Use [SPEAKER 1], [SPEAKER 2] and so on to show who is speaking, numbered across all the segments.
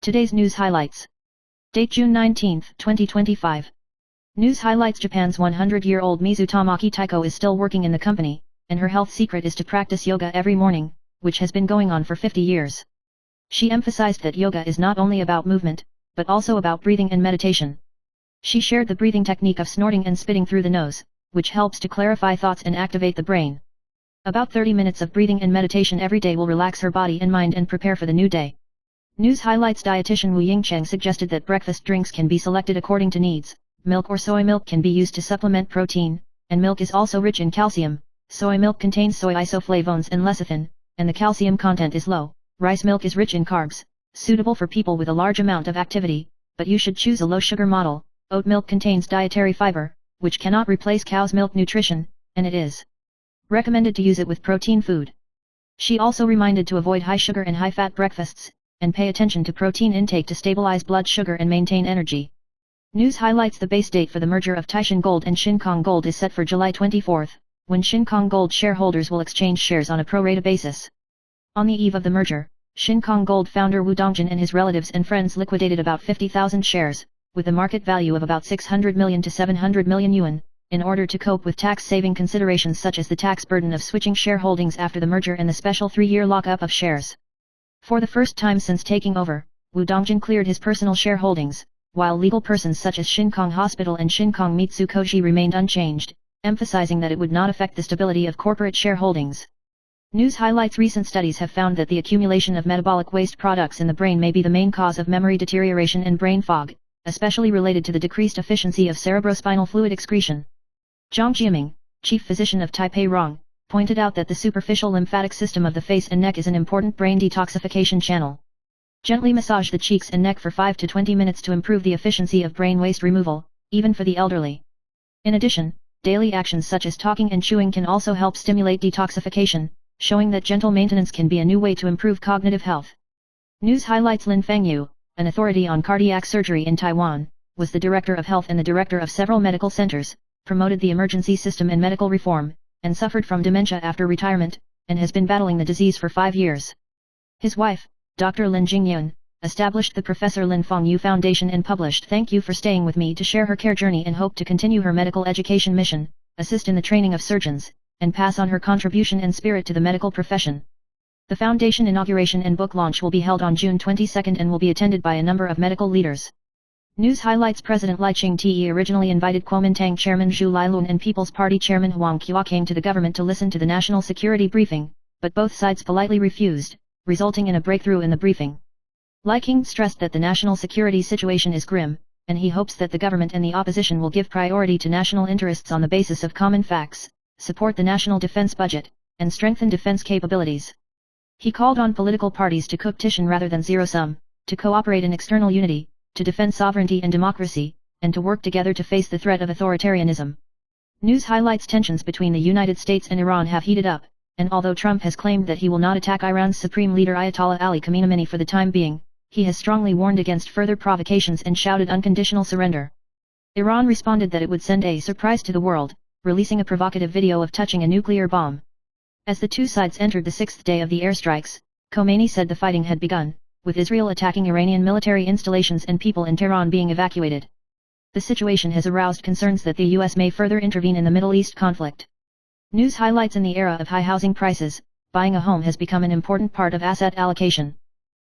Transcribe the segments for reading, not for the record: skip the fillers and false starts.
[SPEAKER 1] Today's news highlights. Date June 19, 2025. News highlights. Japan's 100-year-old Mizu Tamaki Taiko is still working in the company, and her health secret is to practice yoga every morning, which has been going on for 50 years. She emphasized that yoga is not only about movement, but also about breathing and meditation. She shared the breathing technique of snorting and spitting through the nose, which helps to clarify thoughts and activate the brain. About 30 minutes of breathing and meditation every day will relax her body and mind and prepare for the new day. News highlights. Dietitian Wu Yingcheng suggested that breakfast drinks can be selected according to needs. Milk or soy milk can be used to supplement protein, and milk is also rich in calcium. Soy milk contains soy isoflavones and lecithin, and the calcium content is low. Rice milk is rich in carbs, suitable for people with a large amount of activity, but you should choose a low-sugar model. Oat milk contains dietary fiber, which cannot replace cow's milk nutrition, and it is recommended to use it with protein food. She also reminded to avoid high-sugar and high-fat breakfasts, and pay attention to protein intake to stabilize blood sugar and maintain energy. News highlights. The base date for the merger of Taishin Gold and Shinkong Gold is set for July 24, when Shinkong Gold shareholders will exchange shares on a pro-rata basis. On the eve of the merger, Shinkong Gold founder Wu Dongjin and his relatives and friends liquidated about 50,000 shares, with a market value of about 600 million to 700 million yuan, in order to cope with tax-saving considerations such as the tax burden of switching shareholdings after the merger and the special 3-year lockup of shares. For the first time since taking over, Wu Dongjin cleared his personal shareholdings, while legal persons such as Shinkong Hospital and Shinkong Mitsukoshi remained unchanged, emphasizing that it would not affect the stability of corporate shareholdings. News highlights. Recent studies have found that the accumulation of metabolic waste products in the brain may be the main cause of memory deterioration and brain fog, especially related to the decreased efficiency of cerebrospinal fluid excretion. Zhang Jiaming, chief physician of Taipei Rong, pointed out that the superficial lymphatic system of the face and neck is an important brain detoxification channel. Gently massage the cheeks and neck for 5 to 20 minutes to improve the efficiency of brain waste removal, even for the elderly. In addition, daily actions such as talking and chewing can also help stimulate detoxification, showing that gentle maintenance can be a new way to improve cognitive health. News highlights. Lin Fengyu, an authority on cardiac surgery in Taiwan, was the director of health and the director of several medical centers, promoted the emergency system and medical reform, and suffered from dementia after retirement, and has been battling the disease for 5 years. His wife, Dr. Lin Jingyun, established the Professor Lin Fengyu Foundation and published "Thank You for Staying With Me" to share her care journey and hope to continue her medical education mission, assist in the training of surgeons, and pass on her contribution and spirit to the medical profession. The foundation inauguration and book launch will be held on June 22 and will be attended by a number of medical leaders. News highlights. President Lai Ching-te originally invited Kuomintang Chairman Zhu Lailun and People's Party Chairman Huang Qia came to the government to listen to the national security briefing, but both sides politely refused, resulting in a breakthrough in the briefing. Lai King stressed that the national security situation is grim, and he hopes that the government and the opposition will give priority to national interests on the basis of common facts, support the national defense budget, and strengthen defense capabilities. He called on political parties to competition rather than zero-sum, to cooperate in external unity, to defend sovereignty and democracy, and to work together to face the threat of authoritarianism. News highlights. Tensions between the United States and Iran have heated up, and although Trump has claimed that he will not attack Iran's supreme leader Ayatollah Ali Khamenei for the time being, he has strongly warned against further provocations and shouted unconditional surrender. Iran responded that it would send a surprise to the world, releasing a provocative video of touching a nuclear bomb. As the two sides entered the 6th day of the airstrikes, Khomeini said the fighting had begun, with Israel attacking Iranian military installations and people in Tehran being evacuated. The situation has aroused concerns that the US may further intervene in the Middle East conflict. News highlights. In the era of high housing prices, buying a home has become an important part of asset allocation.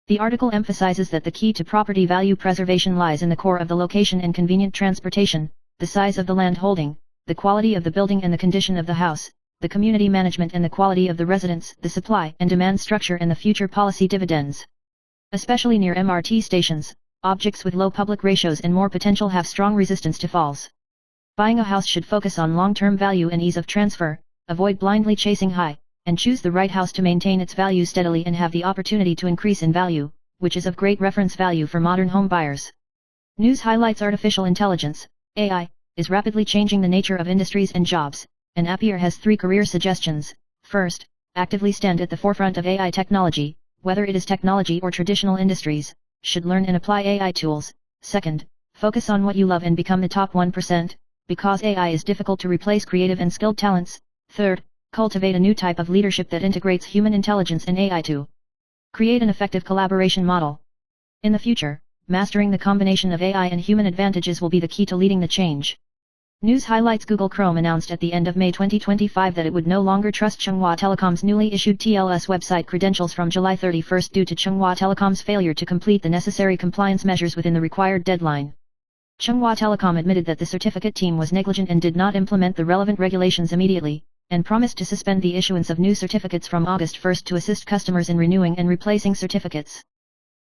[SPEAKER 1] The article emphasizes that the key to property value preservation lies in the core of the location and convenient transportation, the size of the land holding, the quality of the building and the condition of the house, the community management and the quality of the residents, the supply and demand structure and the future policy dividends. Especially near MRT stations, objects with low public ratios and more potential have strong resistance to falls. Buying a house should focus on long-term value and ease of transfer, avoid blindly chasing high, and choose the right house to maintain its value steadily and have the opportunity to increase in value, which is of great reference value for modern home buyers. News highlights. Artificial intelligence, AI, is rapidly changing the nature of industries and jobs, and Appier has 3 career suggestions. First, actively stand at the forefront of AI technology, whether it is technology or traditional industries, should learn and apply AI tools. Second, focus on what you love and become the top 1%, because AI is difficult to replace creative and skilled talents. Third, cultivate a new type of leadership that integrates human intelligence and AI to create an effective collaboration model. In the future, mastering the combination of AI and human advantages will be the key to leading the change. News highlights: Google Chrome announced at the end of May 2025 that it would no longer trust Chunghwa Telecom's newly issued TLS website credentials from July 31 due to Chunghwa Telecom's failure to complete the necessary compliance measures within the required deadline. Chunghwa Telecom admitted that the certificate team was negligent and did not implement the relevant regulations immediately, and promised to suspend the issuance of new certificates from August 1 to assist customers in renewing and replacing certificates.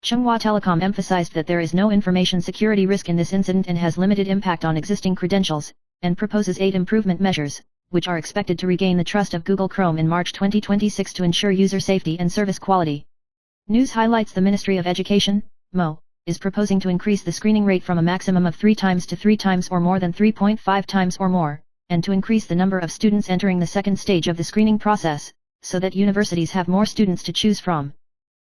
[SPEAKER 1] Chunghwa Telecom emphasized that there is no information security risk in this incident and has limited impact on existing credentials, and proposes 8 improvement measures, which are expected to regain the trust of Google Chrome in March 2026 to ensure user safety and service quality. News highlights: the Ministry of Education, MO, is proposing to increase the screening rate from a maximum of 3 times to 3 times or more than 3.5 times or more, and to increase the number of students entering the second stage of the screening process, so that universities have more students to choose from.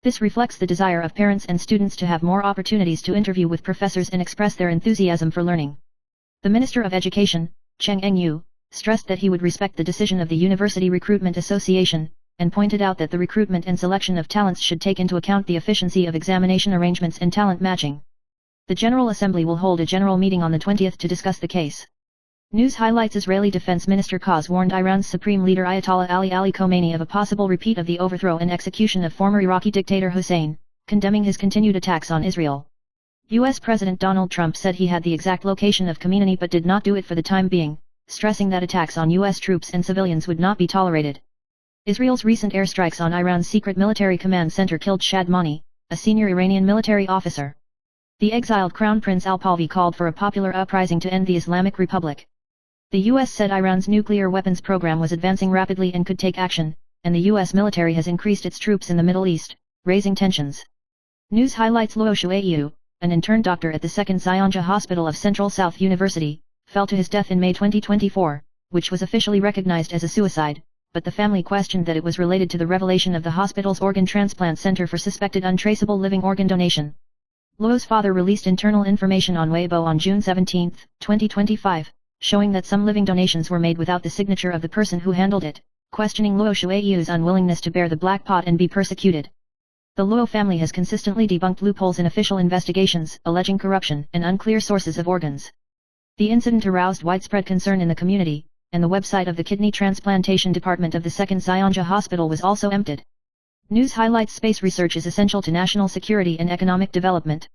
[SPEAKER 1] This reflects the desire of parents and students to have more opportunities to interview with professors and express their enthusiasm for learning. The Minister of Education, Cheng Eng-yu, stressed that he would respect the decision of the University Recruitment Association, and pointed out that the recruitment and selection of talents should take into account the efficiency of examination arrangements and talent matching. The General Assembly will hold a general meeting on the 20th to discuss the case. News highlights: Israeli Defense Minister Kaz warned Iran's Supreme Leader Ayatollah Ali Khomeini of a possible repeat of the overthrow and execution of former Iraqi dictator Hussein, condemning his continued attacks on Israel. U.S. President Donald Trump said he had the exact location of Khomeini but did not do it for the time being, stressing that attacks on U.S. troops and civilians would not be tolerated. Israel's recent airstrikes on Iran's secret military command center killed Shad Mani, a senior Iranian military officer. The exiled Crown Prince Al-Pahlavi called for a popular uprising to end the Islamic Republic. The U.S. said Iran's nuclear weapons program was advancing rapidly and could take action, and the U.S. military has increased its troops in the Middle East, raising tensions. News highlights: Luo Shuaiyu, an intern doctor at the Second Xianja Hospital of Central South University, fell to his death in May 2024, which was officially recognized as a suicide, but the family questioned that it was related to the revelation of the hospital's organ transplant center for suspected untraceable living organ donation. Luo's father released internal information on Weibo on June 17, 2025, showing that some living donations were made without the signature of the person who handled it, questioning Luo Shuaiyu's unwillingness to bear the black pot and be persecuted. The Luo family has consistently debunked loopholes in official investigations, alleging corruption and unclear sources of organs. The incident aroused widespread concern in the community, and the website of the kidney transplantation department of the Second Xianja Hospital was also emptied. News highlights: space research is essential to national security and economic development.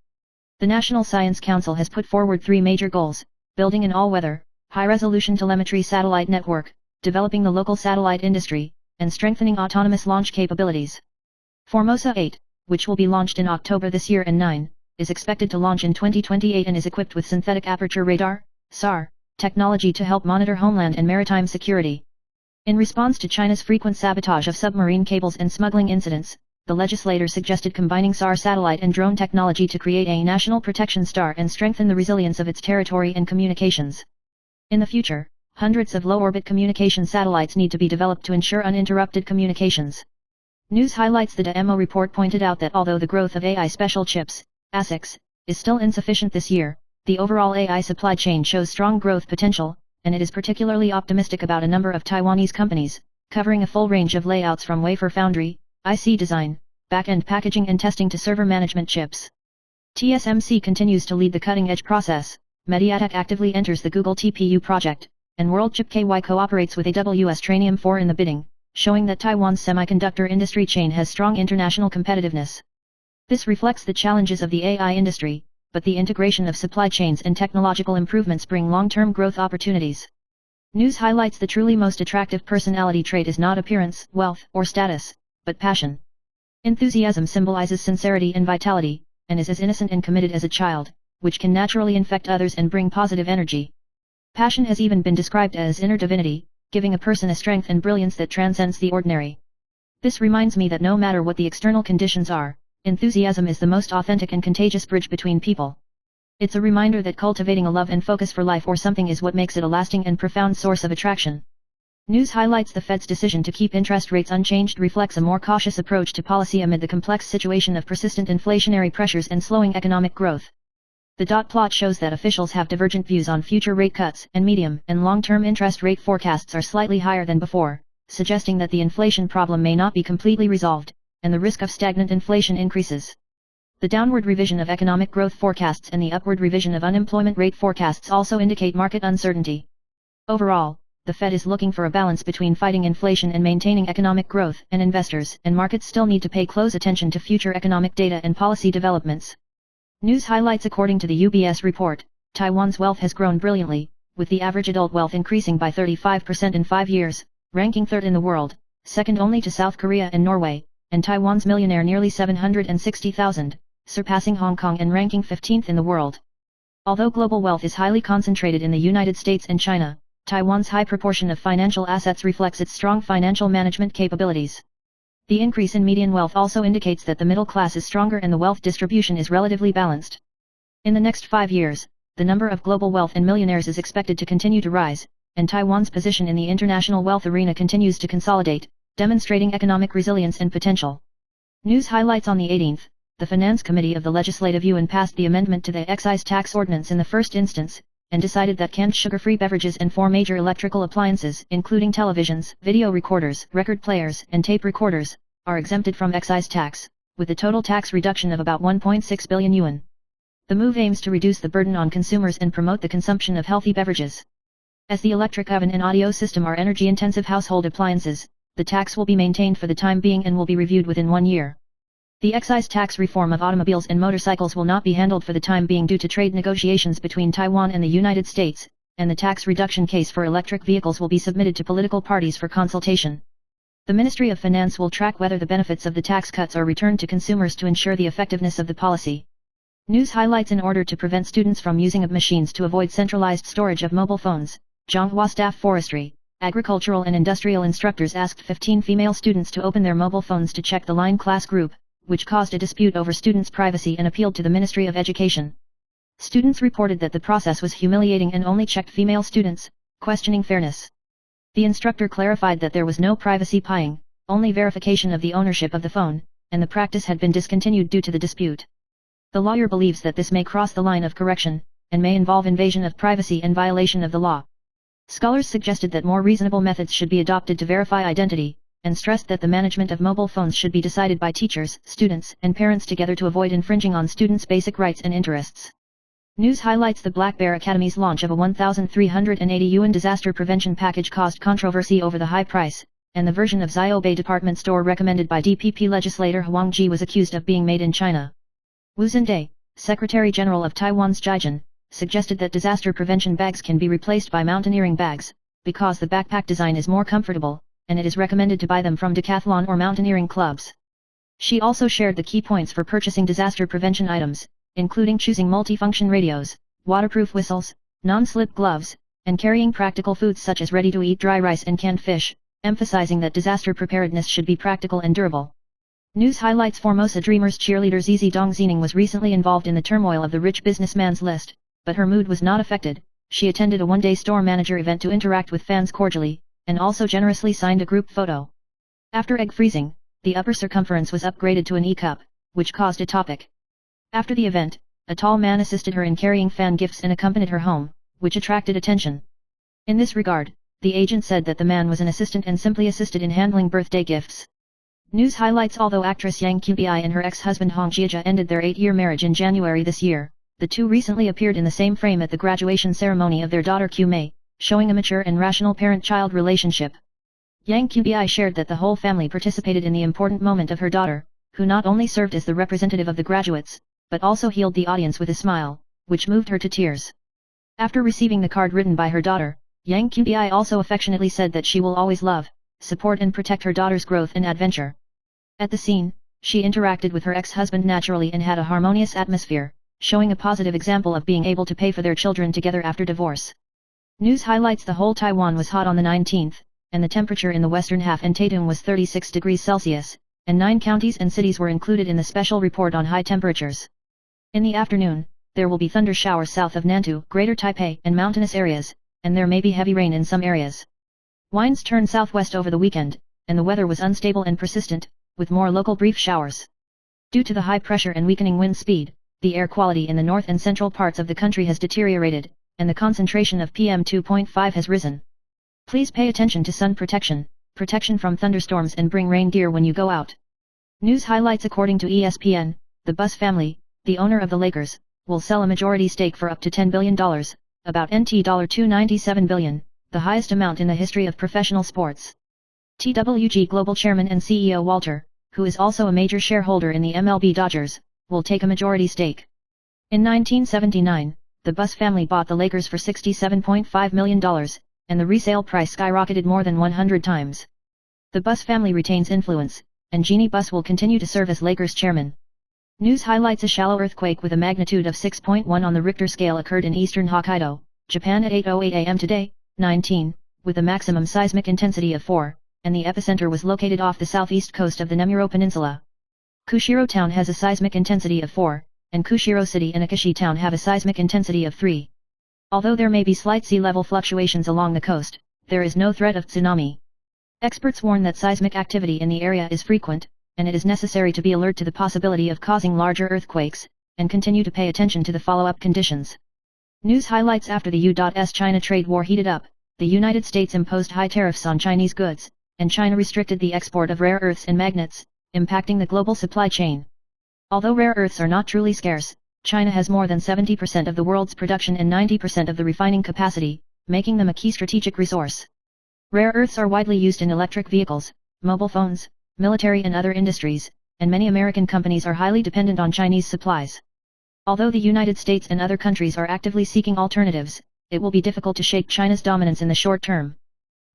[SPEAKER 1] The National Science Council has put forward 3 major goals: building an all-weather, high-resolution telemetry satellite network, developing the local satellite industry, and strengthening autonomous launch capabilities. Formosa 8, which will be launched in October this year, and 9, is expected to launch in 2028 and is equipped with synthetic aperture radar, SAR, technology to help monitor homeland and maritime security. In response to China's frequent sabotage of submarine cables and smuggling incidents, the legislator suggested combining SAR satellite and drone technology to create a national protection star and strengthen the resilience of its territory and communications. In the future, hundreds of low-orbit communication satellites need to be developed to ensure uninterrupted communications. News highlights: the DMO report pointed out that although the growth of AI special chips, ASICs, is still insufficient this year, the overall AI supply chain shows strong growth potential, and it is particularly optimistic about a number of Taiwanese companies, covering a full range of layouts from wafer foundry, IC design, back-end packaging and testing to server management chips. TSMC continues to lead the cutting-edge process, MediaTek actively enters the Google TPU project, and World Chip KY cooperates with AWS Trainium 4 in the bidding, showing that Taiwan's semiconductor industry chain has strong international competitiveness. This reflects the challenges of the AI industry, but the integration of supply chains and technological improvements bring long-term growth opportunities. News highlights: the truly most attractive personality trait is not appearance, wealth, or status, but passion. Enthusiasm symbolizes sincerity and vitality, and is as innocent and committed as a child, which can naturally infect others and bring positive energy. Passion has even been described as inner divinity, giving a person a strength and brilliance that transcends the ordinary. This reminds me that no matter what the external conditions are, enthusiasm is the most authentic and contagious bridge between people. It's a reminder that cultivating a love and focus for life or something is what makes it a lasting and profound source of attraction. News highlights: the Fed's decision to keep interest rates unchanged reflects a more cautious approach to policy amid the complex situation of persistent inflationary pressures and slowing economic growth. The dot plot shows that officials have divergent views on future rate cuts, and medium and long-term interest rate forecasts are slightly higher than before, suggesting that the inflation problem may not be completely resolved, and the risk of stagnant inflation increases. The downward revision of economic growth forecasts and the upward revision of unemployment rate forecasts also indicate market uncertainty. Overall, the Fed is looking for a balance between fighting inflation and maintaining economic growth, and investors and markets still need to pay close attention to future economic data and policy developments. News highlights. According to the UBS report, Taiwan's wealth has grown brilliantly, with the average adult wealth increasing by 35% in 5 years, ranking third in the world, second only to South Korea and Norway, and Taiwan's millionaire nearly 760,000, surpassing Hong Kong and ranking 15th in the world. Although global wealth is highly concentrated in the United States and China, Taiwan's high proportion of financial assets reflects its strong financial management capabilities. The increase in median wealth also indicates that the middle class is stronger and the wealth distribution is relatively balanced. In the next 5 years, the number of global wealth and millionaires is expected to continue to rise, and Taiwan's position in the international wealth arena continues to consolidate, demonstrating economic resilience and potential. News highlights. On the 18th, the Finance Committee of the Legislative Yuan passed the amendment to the excise tax ordinance in the first instance, and decided that canned sugar-free beverages and 4 major electrical appliances, including televisions, video recorders, record players, and tape recorders, are exempted from excise tax, with a total tax reduction of about 1.6 billion yuan. The move aims to reduce the burden on consumers and promote the consumption of healthy beverages. As the electric oven and audio system are energy-intensive household appliances, the tax will be maintained for the time being and will be reviewed within 1 year. The excise tax reform of automobiles and motorcycles will not be handled for the time being due to trade negotiations between Taiwan and the United States, and the tax reduction case for electric vehicles will be submitted to political parties for consultation. The Ministry of Finance will track whether the benefits of the tax cuts are returned to consumers to ensure the effectiveness of the policy. News highlights. In order to prevent students from using of machines to avoid centralized storage of mobile phones, Zhonghua Staff Forestry, Agricultural and Industrial Instructors asked 15 female students to open their mobile phones to check the line class group, which caused a dispute over students' privacy and appealed to the Ministry of Education. Students reported that the process was humiliating and only checked female students, questioning fairness. The instructor clarified that there was no privacy prying, only verification of the ownership of the phone, and the practice had been discontinued due to the dispute. The lawyer believes that this may cross the line of correction, and may involve invasion of privacy and violation of the law. Scholars suggested that more reasonable methods should be adopted to verify identity, and stressed that the management of mobile phones should be decided by teachers, students, and parents together to avoid infringing on students' basic rights and interests. News highlights. The Black Bear Academy's launch of a 1,380 yuan disaster prevention package caused controversy over the high price, and the version of Zio Bay department store recommended by DPP legislator Huang Ji was accused of being made in China. Wu Zhendai, Secretary General of Taiwan's Jiaijin, suggested that disaster prevention bags can be replaced by mountaineering bags, because the backpack design is more comfortable, and it is recommended to buy them from decathlon or mountaineering clubs. She also shared the key points for purchasing disaster prevention items, including choosing multifunction radios, waterproof whistles, non-slip gloves, and carrying practical foods such as ready-to-eat dry rice and canned fish, emphasizing that disaster preparedness should be practical and durable. News highlights. Formosa Dreamers cheerleader Zizi Dongxining was recently involved in the turmoil of the rich businessman's list, but her mood was not affected. She attended a one-day store manager event to interact with fans cordially, and also generously signed a group photo. After egg freezing, the upper circumference was upgraded to an E-cup, which caused a topic. After the event, a tall man assisted her in carrying fan gifts and accompanied her home, which attracted attention. In this regard, the agent said that the man was an assistant and simply assisted in handling birthday gifts. News highlights. Although actress Yang Qbi and her ex-husband Hong Jiejia ended their 8-year marriage in January this year, the two recently appeared in the same frame at the graduation ceremony of their daughter Q Mei, showing a mature and rational parent-child relationship. Yang Qbi shared that the whole family participated in the important moment of her daughter, who not only served as the representative of the graduates, but also healed the audience with a smile, which moved her to tears. After receiving the card written by her daughter, Yang Qbi also affectionately said that she will always love, support and protect her daughter's growth and adventure. At the scene, she interacted with her ex-husband naturally and had a harmonious atmosphere, showing a positive example of being able to pay for their children together after divorce. News highlights. The whole Taiwan was hot on the 19th, and the temperature in the western half and Taitung was 36 degrees Celsius, and 9 counties and cities were included in the special report on high temperatures. In the afternoon, there will be thunder showers south of Nantou, Greater Taipei and mountainous areas, and there may be heavy rain in some areas. Winds turned southwest over the weekend, and the weather was unstable and persistent, with more local brief showers. Due to the high pressure and weakening wind speed, the air quality in the north and central parts of the country has deteriorated, and the concentration of PM 2.5 has risen. Please pay attention to sun protection, protection from thunderstorms and bring rain gear when you go out. News highlights. According to ESPN, the Buss family, the owner of the Lakers, will sell a majority stake for up to $10 billion, about NT $297 billion, the highest amount in the history of professional sports. TWG Global Chairman and CEO Walter, who is also a major shareholder in the MLB Dodgers, will take a majority stake. In 1979, the Buss family bought the Lakers for $67.5 million, and the resale price skyrocketed more than 100 times. The Buss family retains influence, and Jeannie Buss will continue to serve as Lakers chairman. News highlights: a shallow earthquake with a magnitude of 6.1 on the Richter scale occurred in eastern Hokkaido, Japan at 8:08 a.m. today, 19, with a maximum seismic intensity of 4, and the epicenter was located off the southeast coast of the Nemuro Peninsula. Kushiro Town has a seismic intensity of 4, and Kushiro City and Akishi Town have a seismic intensity of 3. Although there may be slight sea level fluctuations along the coast, there is no threat of tsunami. Experts warn that seismic activity in the area is frequent, and it is necessary to be alert to the possibility of causing larger earthquakes, and continue to pay attention to the follow-up conditions. News highlights: after the U.S.-China trade war heated up, the United States imposed high tariffs on Chinese goods, and China restricted the export of rare earths and magnets, impacting the global supply chain. Although rare earths are not truly scarce, China has more than 70% of the world's production and 90% of the refining capacity, making them a key strategic resource. Rare earths are widely used in electric vehicles, mobile phones, military and other industries, and many American companies are highly dependent on Chinese supplies. Although the United States and other countries are actively seeking alternatives, it will be difficult to shake China's dominance in the short term.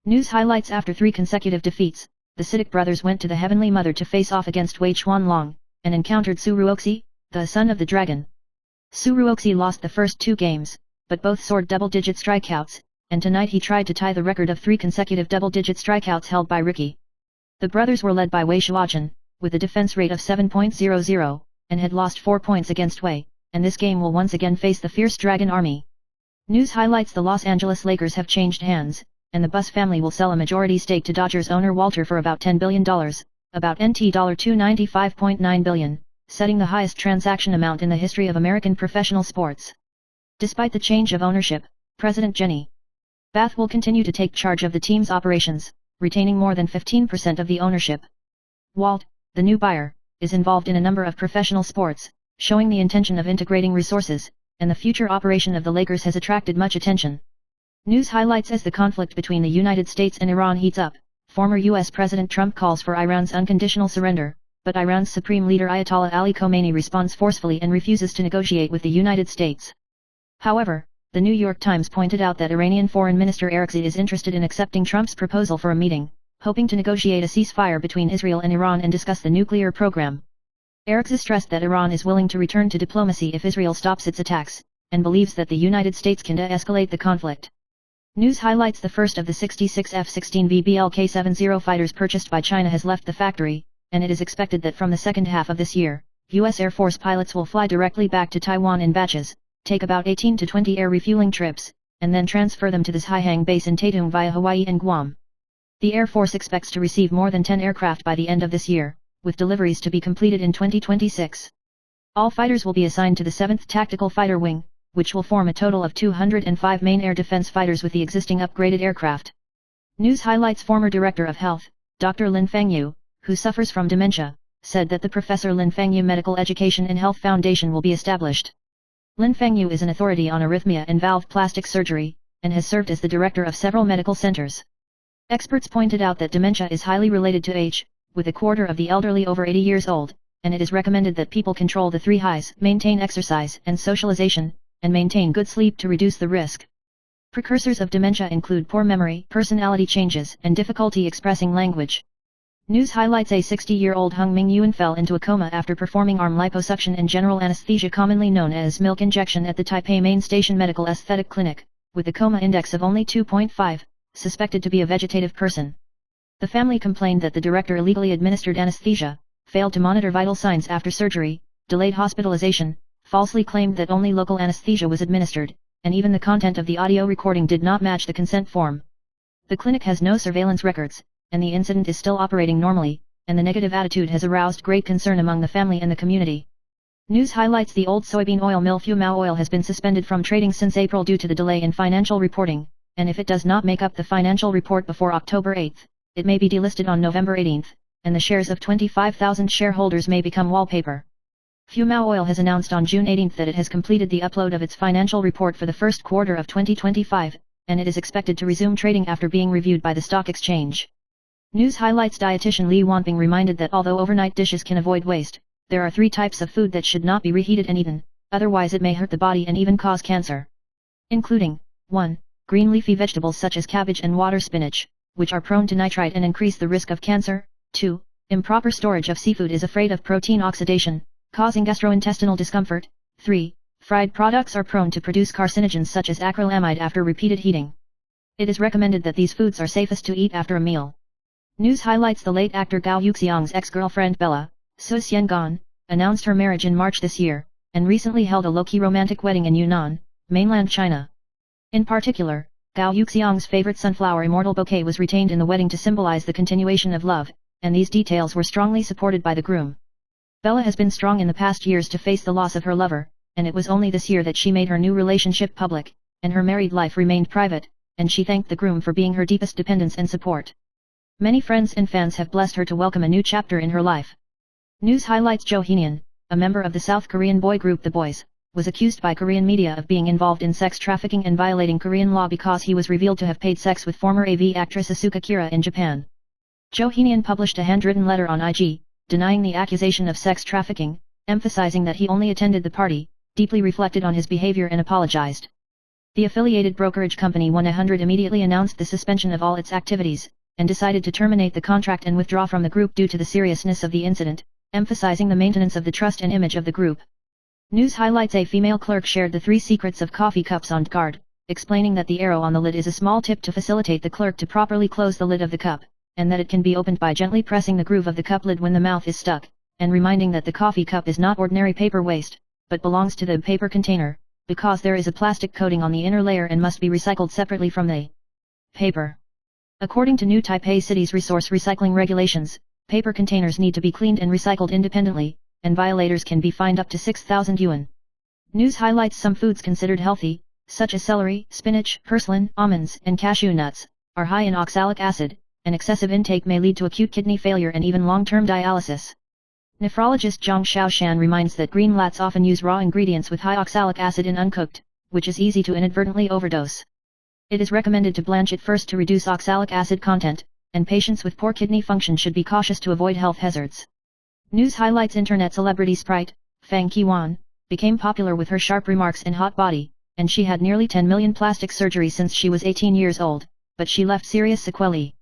[SPEAKER 1] News highlights: after 3 consecutive defeats, the Siddiq brothers went to the Heavenly Mother to face off against Wei Chuanlong, and encountered Su Ruoxi, the son of the dragon. Su Ruoxi lost the first 2 games, but both soared double-digit strikeouts, and tonight he tried to tie the record of 3 consecutive double-digit strikeouts held by Ricky. The brothers were led by Wei Shuochen, with a defense rate of 7.00, and had lost 4 points against Wei, and this game will once again face the fierce Dragon Army. News highlights: the Los Angeles Lakers have changed hands, and the Buss family will sell a majority stake to Dodgers owner Walter for about $10 billion, about NT $295.9 billion, setting the highest transaction amount in the history of American professional sports. Despite the change of ownership, President Jenny Bath will continue to take charge of the team's operations, retaining more than 15% of the ownership. Walt, the new buyer, is involved in a number of professional sports, showing the intention of integrating resources, and the future operation of the Lakers has attracted much attention. News highlights: as the conflict between the United States and Iran heats up, former U.S. President Trump calls for Iran's unconditional surrender, but Iran's supreme leader Ayatollah Ali Khamenei responds forcefully and refuses to negotiate with the United States. However, the New York Times pointed out that Iranian Foreign Minister Araghzi is interested in accepting Trump's proposal for a meeting, hoping to negotiate a ceasefire between Israel and Iran and discuss the nuclear program. Araghzi stressed that Iran is willing to return to diplomacy if Israel stops its attacks, and believes that the United States can de-escalate the conflict. News highlights: the first of the 66 F-16V BLK-70 fighters purchased by China has left the factory, and it is expected that from the second half of this year, U.S. Air Force pilots will fly directly back to Taiwan in batches, take about 18 to 20 air refueling trips, and then transfer them to this Haihang base in Taitung via Hawaii and Guam. The Air Force expects to receive more than 10 aircraft by the end of this year, with deliveries to be completed in 2026. All fighters will be assigned to the 7th Tactical Fighter Wing, which will form a total of 205 main air defense fighters with the existing upgraded aircraft. News highlights: former Director of Health, Dr. Lin Fangyu, who suffers from dementia, said that the Professor Lin Fangyu Medical Education and Health Foundation will be established. Lin Fangyu is an authority on arrhythmia and valve plastic surgery, and has served as the director of several medical centers. Experts pointed out that dementia is highly related to age, with a quarter of the elderly over 80 years old, and it is recommended that people control the 3 highs: maintain exercise and socialization, and maintain good sleep to reduce the risk. Precursors of dementia include poor memory, personality changes, and difficulty expressing language. News highlights: a 60-year-old Hung Ming Yuan fell into a coma after performing arm liposuction and general anesthesia commonly known as milk injection at the Taipei Main Station Medical Aesthetic Clinic, with a coma index of only 2.5, suspected to be a vegetative person. The family complained that the director illegally administered anesthesia, failed to monitor vital signs after surgery, delayed hospitalization, falsely claimed that only local anesthesia was administered, and even the content of the audio recording did not match the consent form. The clinic has no surveillance records, and the incident is still operating normally, and the negative attitude has aroused great concern among the family and the community. News highlights: the old soybean oil mill Fumao Oil has been suspended from trading since April due to the delay in financial reporting, and if it does not make up the financial report before October 8, it may be delisted on November 18, and the shares of 25,000 shareholders may become wallpaper. Fumao Oil has announced on June 18 that it has completed the upload of its financial report for the first quarter of 2025, and it is expected to resume trading after being reviewed by the stock exchange. News highlights dietitian Li Wanping reminded that although overnight dishes can avoid waste, there are 3 types of food that should not be reheated and eaten, otherwise it may hurt the body and even cause cancer. Including 1. Green leafy vegetables such as cabbage and water spinach, which are prone to nitrite and increase the risk of cancer. 2. Improper storage of seafood is afraid of protein oxidation, causing gastrointestinal discomfort. 3. Fried products are prone to produce carcinogens such as acrylamide after repeated heating. It is recommended that these foods are safest to eat after a meal. News highlights the late actor Gao Yuxiang's ex-girlfriend Bella, Su Xiangan, announced her marriage in March this year, and recently held a low-key romantic wedding in Yunnan, mainland China. In particular, Gao Yuxiang's favorite sunflower immortal bouquet was retained in the wedding to symbolize the continuation of love, and these details were strongly supported by the groom. Bella has been strong in the past years to face the loss of her lover, and it was only this year that she made her new relationship public, and her married life remained private, and she thanked the groom for being her deepest dependence and support. Many friends and fans have blessed her to welcome a new chapter in her life. News highlights Jo Hyun, a member of the South Korean boy group The Boys, was accused by Korean media of being involved in sex trafficking and violating Korean law because he was revealed to have paid sex with former AV actress Asuka Kira in Japan. Jo Hyun published a handwritten letter on IG, denying the accusation of sex trafficking, emphasizing that he only attended the party, deeply reflected on his behavior and apologized. The affiliated brokerage company 100 immediately announced the suspension of all its activities, and decided to terminate the contract and withdraw from the group due to the seriousness of the incident, emphasizing the maintenance of the trust and image of the group. News highlights a female clerk shared the 3 secrets of coffee cups on guard, explaining that the arrow on the lid is a small tip to facilitate the clerk to properly close the lid of the cup, and that it can be opened by gently pressing the groove of the cup lid when the mouth is stuck, and reminding that the coffee cup is not ordinary paper waste, but belongs to the paper container, because there is a plastic coating on the inner layer and must be recycled separately from the paper. According to New Taipei City's resource recycling regulations, paper containers need to be cleaned and recycled independently, and violators can be fined up to 6,000 yuan. News highlights some foods considered healthy, such as celery, spinach, purslane, almonds, and cashew nuts, are high in oxalic acid, and excessive intake may lead to acute kidney failure and even long-term dialysis. Nephrologist Zhang Xiaoshan reminds that green lats often use raw ingredients with high oxalic acid in uncooked, which is easy to inadvertently overdose. It is recommended to blanch it first to reduce oxalic acid content, and patients with poor kidney function should be cautious to avoid health hazards. News highlights internet celebrity Sprite, Fang Qiwan, became popular with her sharp remarks and hot body, and she had nearly 10 million plastic surgeries since she was 18 years old, but she left serious sequelae.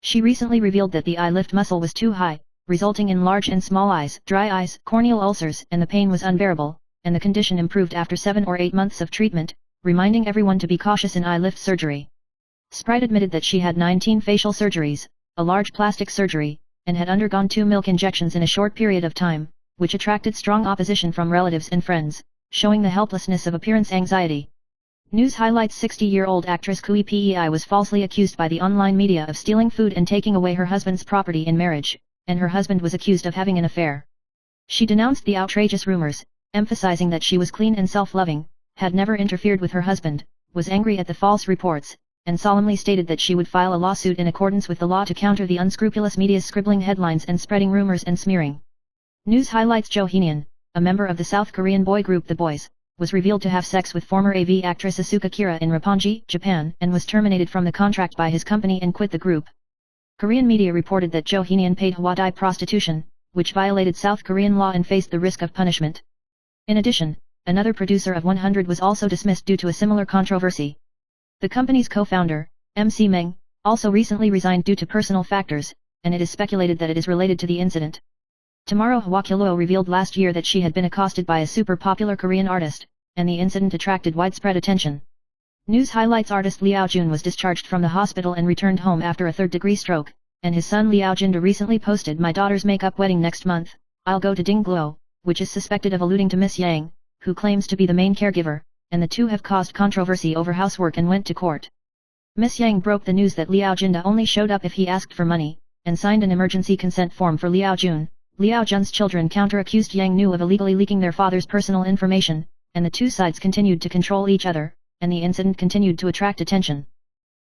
[SPEAKER 1] She recently revealed that the eye lift muscle was too high, resulting in large and small eyes, dry eyes, corneal ulcers, and the pain was unbearable, and the condition improved after 7 or 8 months of treatment, reminding everyone to be cautious in eye lift surgery. Sprite admitted that she had 19 facial surgeries, a large plastic surgery, and had undergone 2 milk injections in a short period of time, which attracted strong opposition from relatives and friends, showing the helplessness of appearance anxiety. News highlights 60-year-old actress Kui Pei was falsely accused by the online media of stealing food and taking away her husband's property in marriage, and her husband was accused of having an affair. She denounced the outrageous rumors, emphasizing that she was clean and self-loving, had never interfered with her husband, was angry at the false reports, and solemnly stated that she would file a lawsuit in accordance with the law to counter the unscrupulous media's scribbling headlines and spreading rumors and smearing. News highlights Jo Hyun, a member of the South Korean boy group The Boys, was revealed to have sex with former AV actress Asuka Kira in Roppongi, Japan, and was terminated from the contract by his company and quit the group. Korean media reported that Jo Hyun paid hwadai prostitution, which violated South Korean law and faced the risk of punishment. In addition, another producer of 100 was also dismissed due to a similar controversy. The company's co-founder, MC Meng, also recently resigned due to personal factors, and it is speculated that it is related to the incident. Tomorrow Hwa Kiluo revealed last year that she had been accosted by a super popular Korean artist, and the incident attracted widespread attention. News highlights artist Liao Jun was discharged from the hospital and returned home after a third-degree stroke, and his son Liao Jinda recently posted, "My daughter's makeup wedding next month, I'll go to Dingguo," which is suspected of alluding to Miss Yang, who claims to be the main caregiver, and the two have caused controversy over housework and went to court. Miss Yang broke the news that Liao Jinda only showed up if he asked for money, and signed an emergency consent form for Liao Jun. Liao Jun's children counter-accused Yang knew of illegally leaking their father's personal information, and the two sides continued to control each other, and the incident continued to attract attention.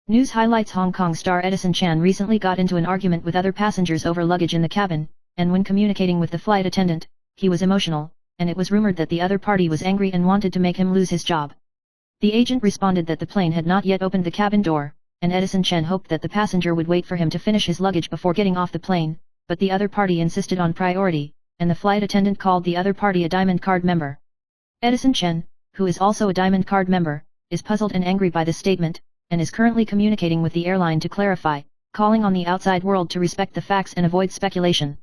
[SPEAKER 1] News highlights Hong Kong star Edison Chan recently got into an argument with other passengers over luggage in the cabin, and when communicating with the flight attendant, he was emotional, and it was rumored that the other party was angry and wanted to make him lose his job. The agent responded that the plane had not yet opened the cabin door, and Edison Chen hoped that the passenger would wait for him to finish his luggage before getting off the plane, but the other party insisted on priority, and the flight attendant called the other party a Diamond Card member. Edison Chen, who is also a Diamond Card member, is puzzled and angry by this statement, and is currently communicating with the airline to clarify, calling on the outside world to respect the facts and avoid speculation.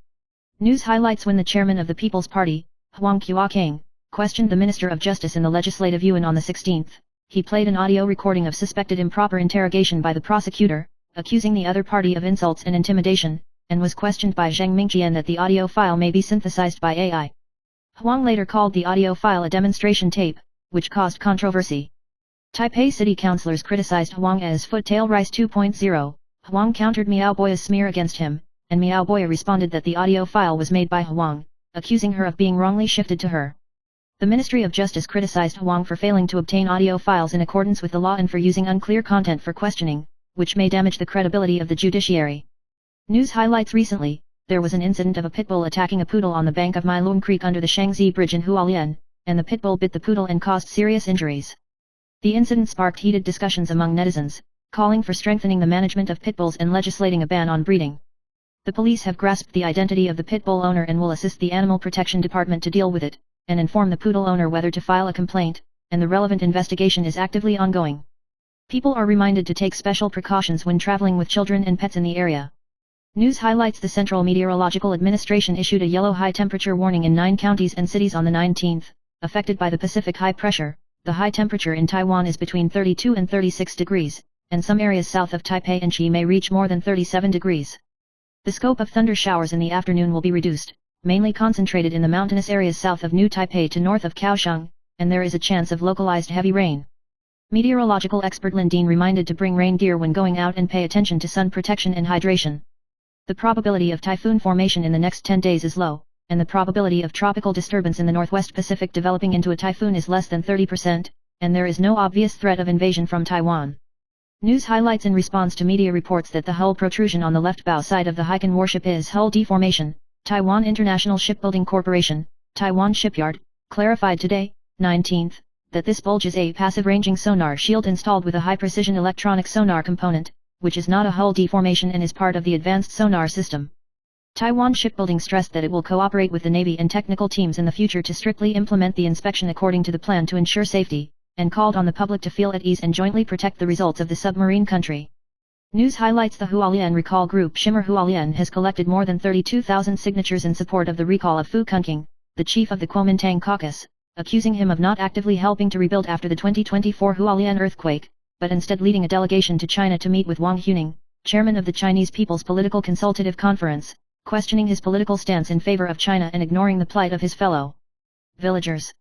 [SPEAKER 1] News highlights: when the chairman of the People's Party, Huang Qiukang, questioned the Minister of Justice in the Legislative Yuan on the 16th, he played an audio recording of suspected improper interrogation by the prosecutor, accusing the other party of insults and intimidation, and was questioned by Zheng Mingqian that the audio file may be synthesized by AI. Huang later called the audio file a demonstration tape, which caused controversy. Taipei city councillors criticized Huang as Foot-tail Rice 2.0. Huang countered Miao Boya's smear against him, and Miao Boya responded that the audio file was made by Huang, accusing her of being wrongly shifted to her. The Ministry of Justice criticized Huang for failing to obtain audio files in accordance with the law and for using unclear content for questioning, which may damage the credibility of the judiciary. News highlights: recently, there was an incident of a pit bull attacking a poodle on the bank of Mailuang Creek under the Shangzi Bridge in Hualien, and the pit bull bit the poodle and caused serious injuries. The incident sparked heated discussions among netizens, calling for strengthening the management of pit bulls and legislating a ban on breeding. The police have grasped the identity of the pit bull owner and will assist the Animal Protection Department to deal with it, and inform the poodle owner whether to file a complaint, and the relevant investigation is actively ongoing. People are reminded to take special precautions when traveling with children and pets in the area. News highlights: the Central Meteorological Administration issued a yellow high temperature warning in 9 counties and cities on the 19th, affected by the Pacific high pressure. The high temperature in Taiwan is between 32 and 36 degrees, and some areas south of Taipei and Chi may reach more than 37 degrees. The scope of thunder showers in the afternoon will be reduced, mainly concentrated in the mountainous areas south of New Taipei to north of Kaohsiung, and there is a chance of localized heavy rain. Meteorological expert Lin Dean reminded to bring rain gear when going out and pay attention to sun protection and hydration. The probability of typhoon formation in the next 10 days is low, and the probability of tropical disturbance in the Northwest Pacific developing into a typhoon is less than 30%, and there is no obvious threat of invasion from Taiwan. News highlights: in response to media reports that the hull protrusion on the left bow side of the Heiken warship is hull deformation, Taiwan International Shipbuilding Corporation, Taiwan Shipyard, clarified today, 19th, that this bulge is a passive ranging sonar shield installed with a high-precision electronic sonar component, which is not a hull deformation and is part of the advanced sonar system. Taiwan Shipbuilding stressed that it will cooperate with the Navy and technical teams in the future to strictly implement the inspection according to the plan to ensure safety, and called on the public to feel at ease and jointly protect the results of the submarine country. News highlights: the Hualien Recall Group Shimmer Hualien has collected more than 32,000 signatures in support of the recall of Fu Kunking, the chief of the Kuomintang caucus, accusing him of not actively helping to rebuild after the 2024 Hualien earthquake, but instead leading a delegation to China to meet with Wang Huning, chairman of the Chinese People's Political Consultative Conference, questioning his political stance in favor of China and ignoring the plight of his fellow villagers.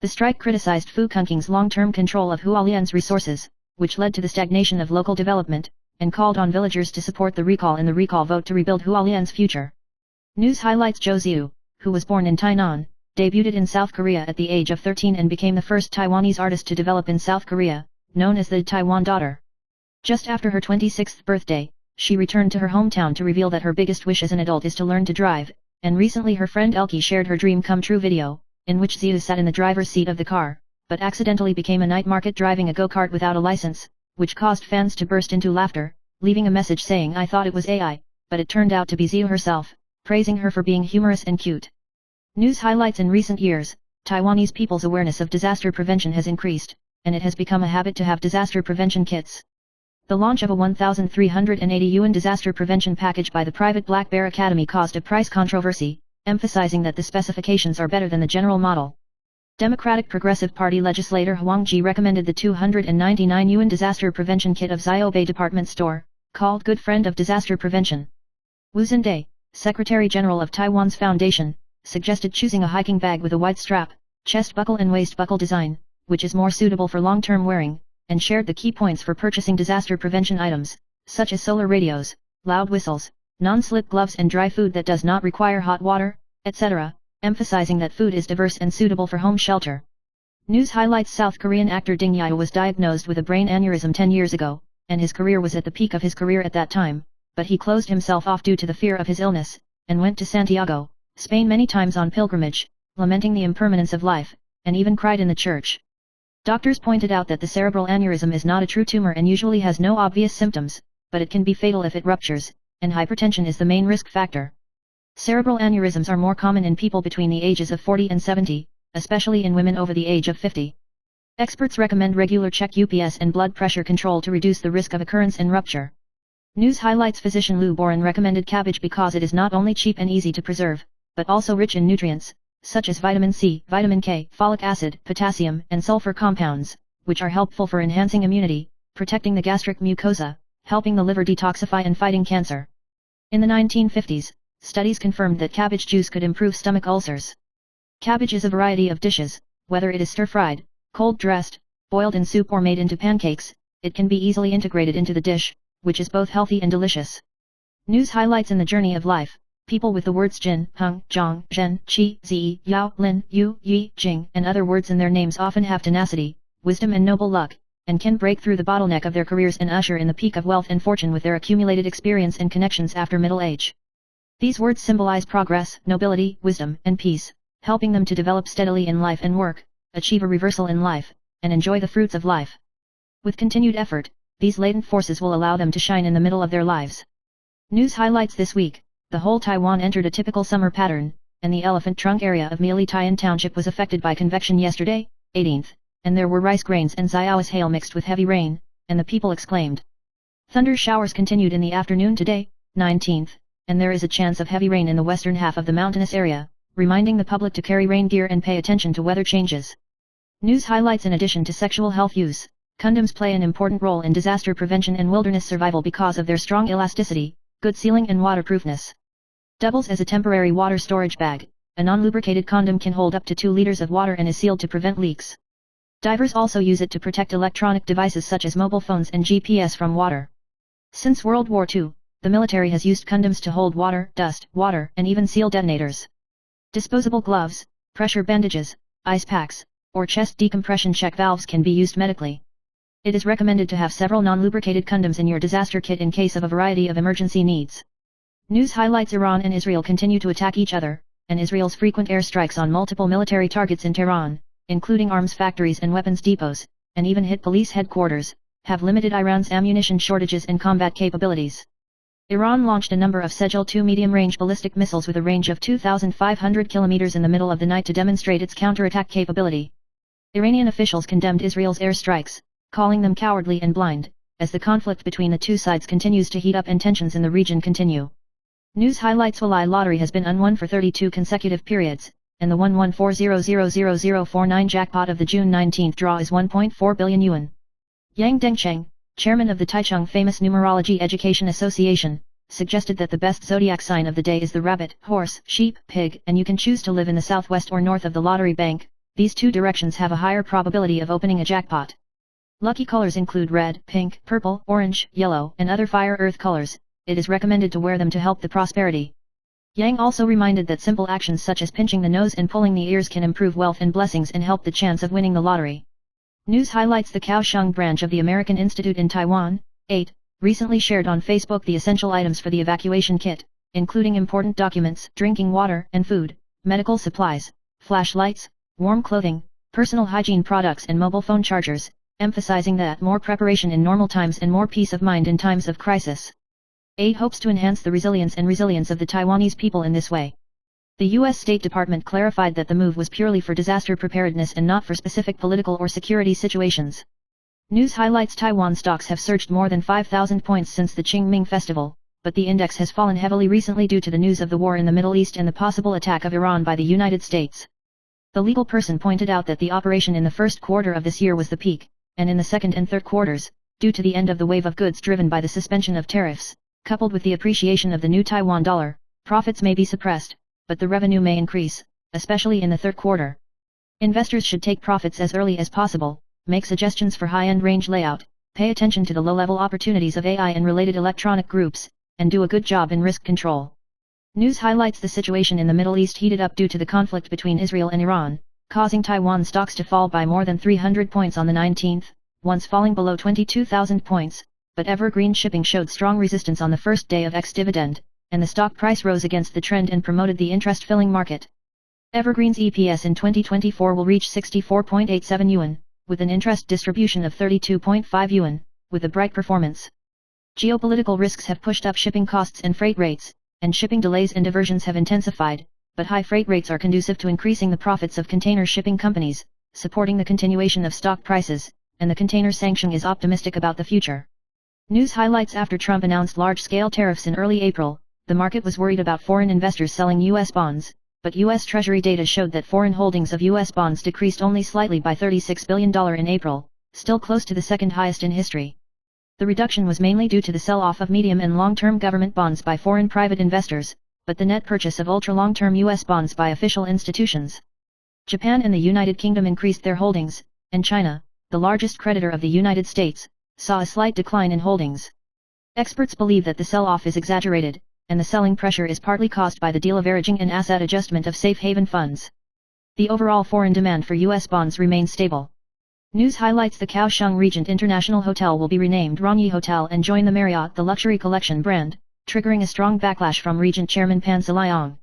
[SPEAKER 1] The strike criticized Fu Kunking's long-term control of Hualien's resources, which led to the stagnation of local development, and called on villagers to support the recall in the recall vote to rebuild Hualien's future. News highlights: Zhou Ziyu, who was born in Tainan, debuted in South Korea at the age of 13 and became the first Taiwanese artist to develop in South Korea, known as the Taiwan Daughter. Just after her 26th birthday, she returned to her hometown to reveal that her biggest wish as an adult is to learn to drive, and recently her friend Elke shared her dream come true video, in which Ziyu sat in the driver's seat of the car, but accidentally became a night market driving a go-kart without a license, which caused fans to burst into laughter, leaving a message saying, "I thought it was AI, but it turned out to be Ziyu herself," praising her for being humorous and cute. News highlights: in recent years, Taiwanese people's awareness of disaster prevention has increased, and it has become a habit to have disaster prevention kits. The launch of a 1,380 yuan disaster prevention package by the private Black Bear Academy caused a price controversy, emphasizing that the specifications are better than the general model. Democratic Progressive Party legislator Huang Ji recommended the 299 yuan disaster prevention kit of Xiaobei department store, called Good Friend of Disaster Prevention. Wu Zhendai, Secretary General of Taiwan's Foundation, suggested choosing a hiking bag with a wide strap, chest buckle and waist buckle design, which is more suitable for long-term wearing, and shared the key points for purchasing disaster prevention items, such as solar radios, loud whistles, non-slip gloves and dry food that does not require hot water, etc., emphasizing that food is diverse and suitable for home shelter. News highlights: South Korean actor Ding Yao was diagnosed with a brain aneurysm 10 years ago, and his career was at the peak of his career at that time, but he closed himself off due to the fear of his illness, and went to Santiago, Spain many times on pilgrimage, lamenting the impermanence of life, and even cried in the church. Doctors pointed out that the cerebral aneurysm is not a true tumor and usually has no obvious symptoms, but it can be fatal if it ruptures, and hypertension is the main risk factor. Cerebral aneurysms are more common in people between the ages of 40 and 70, especially in women over the age of 50. Experts recommend regular UPS and blood pressure control to reduce the risk of occurrence and rupture. News highlights physician Lou Boren recommended cabbage because it is not only cheap and easy to preserve, but also rich in nutrients, such as vitamin C, vitamin K, folic acid, potassium, and sulfur compounds, which are helpful for enhancing immunity, protecting the gastric mucosa, helping the liver detoxify and fighting cancer. In the 1950s, studies confirmed that cabbage juice could improve stomach ulcers. Cabbage is a variety of dishes, whether it is stir-fried, cold-dressed, boiled in soup or made into pancakes, it can be easily integrated into the dish, which is both healthy and delicious. News highlights in the journey of life. People with the words Jin, Hung, Zhang, Zhen, Qi, Zi, Yao, Lin, Yu, Yi, Jing, and other words in their names often have tenacity, wisdom and noble luck, and can break through the bottleneck of their careers and usher in the peak of wealth and fortune with their accumulated experience and connections after middle age. These words symbolize progress, nobility, wisdom, and peace, helping them to develop steadily in life and work, achieve a reversal in life, and enjoy the fruits of life. With continued effort, these latent forces will allow them to shine in the middle of their lives. News highlights this week. The whole Taiwan entered a typical summer pattern, and the Elephant Trunk area of Meili-Taian Township was affected by convection yesterday, 18th, and there were rice grains and Xiao's hail mixed with heavy rain, and the people exclaimed. Thunder showers continued in the afternoon today, 19th, and there is a chance of heavy rain in the western half of the mountainous area, reminding the public to carry rain gear and pay attention to weather changes. News highlights in addition to sexual health use, condoms play an important role in disaster prevention and wilderness survival because of their strong elasticity, good sealing and waterproofness. Doubles as a temporary water storage bag, a non-lubricated condom can hold up to 2 liters of water and is sealed to prevent leaks. Divers also use it to protect electronic devices such as mobile phones and GPS from water. Since World War II, the military has used condoms to hold water, dust, water, and even seal detonators. Disposable gloves, pressure bandages, ice packs, or chest decompression check valves can be used medically. It is recommended to have several non-lubricated condoms in your disaster kit in case of a variety of emergency needs. News highlights Iran and Israel continue to attack each other, and Israel's frequent airstrikes on multiple military targets in Tehran, including arms factories and weapons depots, and even hit police headquarters, have limited Iran's ammunition shortages and combat capabilities. Iran launched a number of Sejal-2 medium-range ballistic missiles with a range of 2,500 kilometers in the middle of the night to demonstrate its counterattack capability. Iranian officials condemned Israel's airstrikes, calling them cowardly and blind, as the conflict between the two sides continues to heat up and tensions in the region continue. News highlights Walai lottery has been unwon for 32 consecutive periods, and the 1140000049 jackpot of the June 19th draw is 1.4 billion yuan. Yang Dengcheng, chairman of the Taichung Famous Numerology Education Association, suggested that the best zodiac sign of the day is the rabbit, horse, sheep, pig, and you can choose to live in the southwest or north of the lottery bank. These two directions have a higher probability of opening a jackpot. Lucky colors include red, pink, purple, orange, yellow, and other fire earth colors. It is recommended to wear them to help the prosperity. Yang also reminded that simple actions such as pinching the nose and pulling the ears can improve wealth and blessings and help the chance of winning the lottery. News highlights the Kaohsiung branch of the American Institute in Taiwan, 8, recently shared on Facebook the essential items for the evacuation kit, including important documents, drinking water and food, medical supplies, flashlights, warm clothing, personal hygiene products and mobile phone chargers, emphasizing that more preparation in normal times and more peace of mind in times of crisis. 8 hopes to enhance the resilience of the Taiwanese people in this way. The U.S. State Department clarified that the move was purely for disaster preparedness and not for specific political or security situations. News highlights Taiwan stocks have surged more than 5,000 points since the Qingming festival, but the index has fallen heavily recently due to the news of the war in the Middle East and the possible attack of Iran by the United States. The legal person pointed out that the operation in the first quarter of this year was the peak, and in the second and third quarters, due to the end of the wave of goods driven by the suspension of tariffs, coupled with the appreciation of the new Taiwan dollar, profits may be suppressed, but the revenue may increase, especially in the third quarter. Investors should take profits as early as possible, make suggestions for high-end range layout, pay attention to the low-level opportunities of AI and related electronic groups, and do a good job in risk control. News highlights the situation in the Middle East heated up due to the conflict between Israel and Iran, causing Taiwan stocks to fall by more than 300 points on the 19th, once falling below 22,000 points. But Evergreen Shipping showed strong resistance on the first day of ex-dividend, and the stock price rose against the trend and promoted the interest-filling market. Evergreen's EPS in 2024 will reach 64.87 yuan, with an interest distribution of 32.5 yuan, with a bright performance. Geopolitical risks have pushed up shipping costs and freight rates, and shipping delays and diversions have intensified, but high freight rates are conducive to increasing the profits of container shipping companies, supporting the continuation of stock prices, and the container sanction is optimistic about the future. News highlights: after Trump announced large-scale tariffs in early April, the market was worried about foreign investors selling U.S. bonds, but U.S. Treasury data showed that foreign holdings of U.S. bonds decreased only slightly by $36 billion in April, still close to the second highest in history. The reduction was mainly due to the sell-off of medium and long-term government bonds by foreign private investors, but the net purchase of ultra-long-term U.S. bonds by official institutions. Japan and the United Kingdom increased their holdings, and China, the largest creditor of the United States, saw a slight decline in holdings. Experts believe that the sell-off is exaggerated, and the selling pressure is partly caused by the deleveraging and asset adjustment of safe haven funds. The overall foreign demand for U.S. bonds remains stable. News highlights: the Kaohsiung Regent International Hotel will be renamed Rongyi Hotel and join the Marriott the Luxury Collection brand, triggering a strong backlash from Regent Chairman Pan Siliang.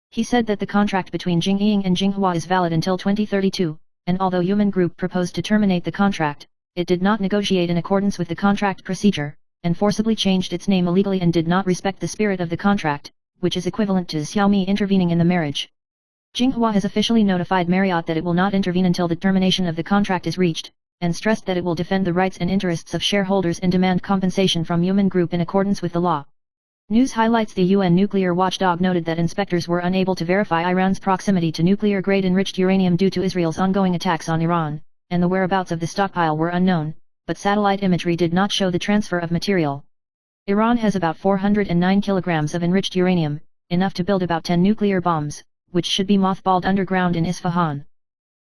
[SPEAKER 1] He said that the contract between Jingying and Jinghua is valid until 2032, and although Yuman Group proposed to terminate the contract, it did not negotiate in accordance with the contract procedure, and forcibly changed its name illegally and did not respect the spirit of the contract, which is equivalent to Xiaomi intervening in the marriage. Jinghua has officially notified Marriott that it will not intervene until the termination of the contract is reached, and stressed that it will defend the rights and interests of shareholders and demand compensation from Yuman Group in accordance with the law. News highlights: the UN nuclear watchdog noted that inspectors were unable to verify Iran's proximity to nuclear-grade enriched uranium due to Israel's ongoing attacks on Iran, and the whereabouts of the stockpile were unknown, but satellite imagery did not show the transfer of material. Iran has about 409 kilograms of enriched uranium, enough to build about 10 nuclear bombs, which should be mothballed underground in Isfahan.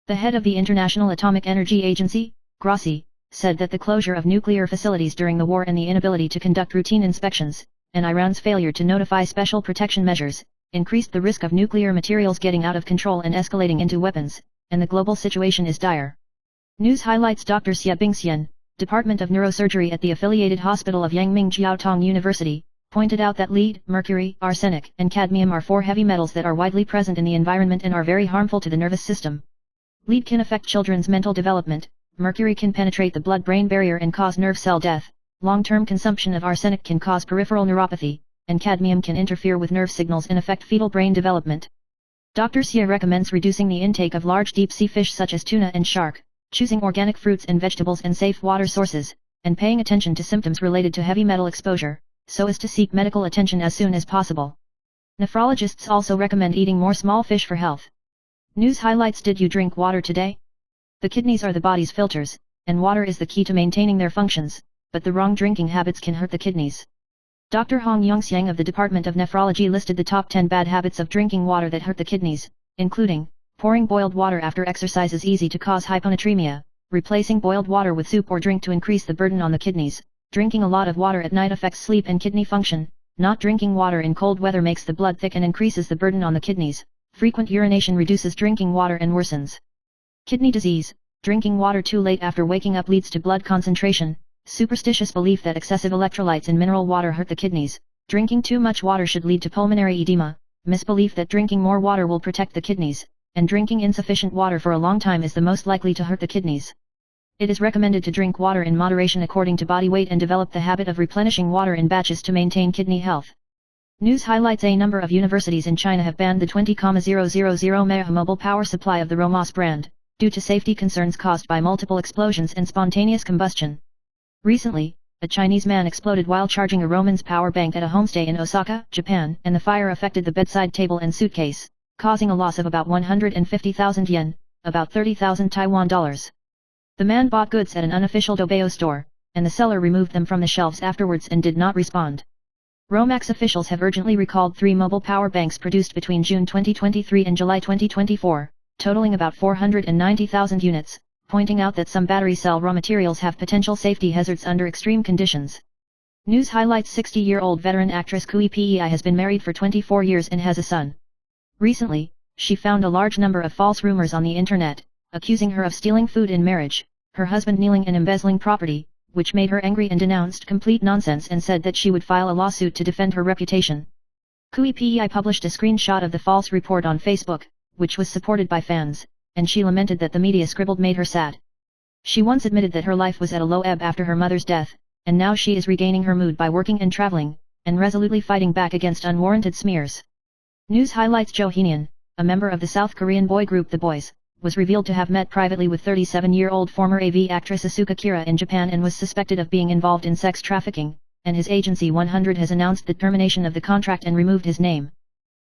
[SPEAKER 1] The head of the International Atomic Energy Agency, Grossi, said that the closure of nuclear facilities during the war and the inability to conduct routine inspections, and Iran's failure to notify special protection measures, increased the risk of nuclear materials getting out of control and escalating into weapons, and the global situation is dire. News highlights: Dr. Xie Bingxian, Department of Neurosurgery at the affiliated hospital of Yangming Jiaotong University, pointed out that lead, mercury, arsenic, and cadmium are 4 heavy metals that are widely present in the environment and are very harmful to the nervous system. Lead can affect children's mental development, mercury can penetrate the blood-brain barrier and cause nerve cell death, long-term consumption of arsenic can cause peripheral neuropathy, and cadmium can interfere with nerve signals and affect fetal brain development. Dr. Xie recommends reducing the intake of large deep-sea fish such as tuna and shark, choosing organic fruits and vegetables and safe water sources, and paying attention to symptoms related to heavy metal exposure, so as to seek medical attention as soon as possible. Nephrologists also recommend eating more small fish for health. News highlights: did you drink water today? The kidneys are the body's filters, and water is the key to maintaining their functions, but the wrong drinking habits can hurt the kidneys. Dr. Hong Yongxiang of the Department of Nephrology listed the top 10 bad habits of drinking water that hurt the kidneys, including pouring boiled water after exercise is easy to cause hyponatremia, replacing boiled water with soup or drink to increase the burden on the kidneys, drinking a lot of water at night affects sleep and kidney function, not drinking water in cold weather makes the blood thick and increases the burden on the kidneys, frequent urination reduces drinking water and worsens kidney disease, drinking water too late after waking up leads to blood concentration, superstitious belief that excessive electrolytes in mineral water hurt the kidneys, drinking too much water should lead to pulmonary edema, misbelief that drinking more water will protect the kidneys, and drinking insufficient water for a long time is the most likely to hurt the kidneys. It is recommended to drink water in moderation according to body weight and develop the habit of replenishing water in batches to maintain kidney health. News highlights: a number of universities in China have banned the 20,000 mAh mobile power supply of the Romos brand, due to safety concerns caused by multiple explosions and spontaneous combustion. Recently, a Chinese man exploded while charging a Roman's power bank at a homestay in Osaka, Japan, and the fire affected the bedside table and suitcase, causing a loss of about 150,000 yen, about 30,000 Taiwan dollars. The man bought goods at an unofficial Dobayo store, and the seller removed them from the shelves afterwards and did not respond. Romax officials have urgently recalled 3 mobile power banks produced between June 2023 and July 2024, totaling about 490,000 units, pointing out that some battery cell raw materials have potential safety hazards under extreme conditions. News highlights: 60-year-old veteran actress Kui Pei has been married for 24 years and has a son. Recently, she found a large number of false rumors on the internet, accusing her of stealing food in marriage, her husband kneeling and embezzling property, which made her angry and denounced complete nonsense and said that she would file a lawsuit to defend her reputation. Kui Pei published a screenshot of the false report on Facebook, which was supported by fans, and she lamented that the media scribbled made her sad. She once admitted that her life was at a low ebb after her mother's death, and now she is regaining her mood by working and traveling, and resolutely fighting back against unwarranted smears. News highlights: Jo Hyun, a member of the South Korean boy group The Boys, was revealed to have met privately with 37-year-old former AV actress Asuka Kira in Japan and was suspected of being involved in sex trafficking, and his agency 100 has announced the termination of the contract and removed his name.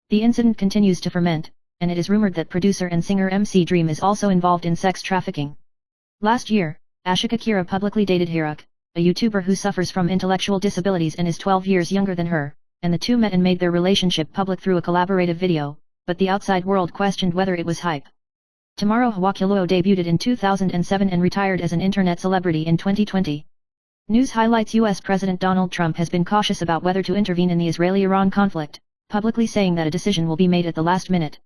[SPEAKER 1] The incident continues to ferment, and it is rumored that producer and singer MC Dream is also involved in sex trafficking. Last year, Asuka Kira publicly dated Hiruk, a YouTuber who suffers from intellectual disabilities and is 12 years younger than her, and the two met and made their relationship public through a collaborative video, but the outside world questioned whether it was hype. Tomorrow Hwakuluo debuted in 2007 and retired as an internet celebrity in 2020. News highlights: US President Donald Trump has been cautious about whether to intervene in the Israeli-Iran conflict, publicly saying that a decision will be made at the last minute.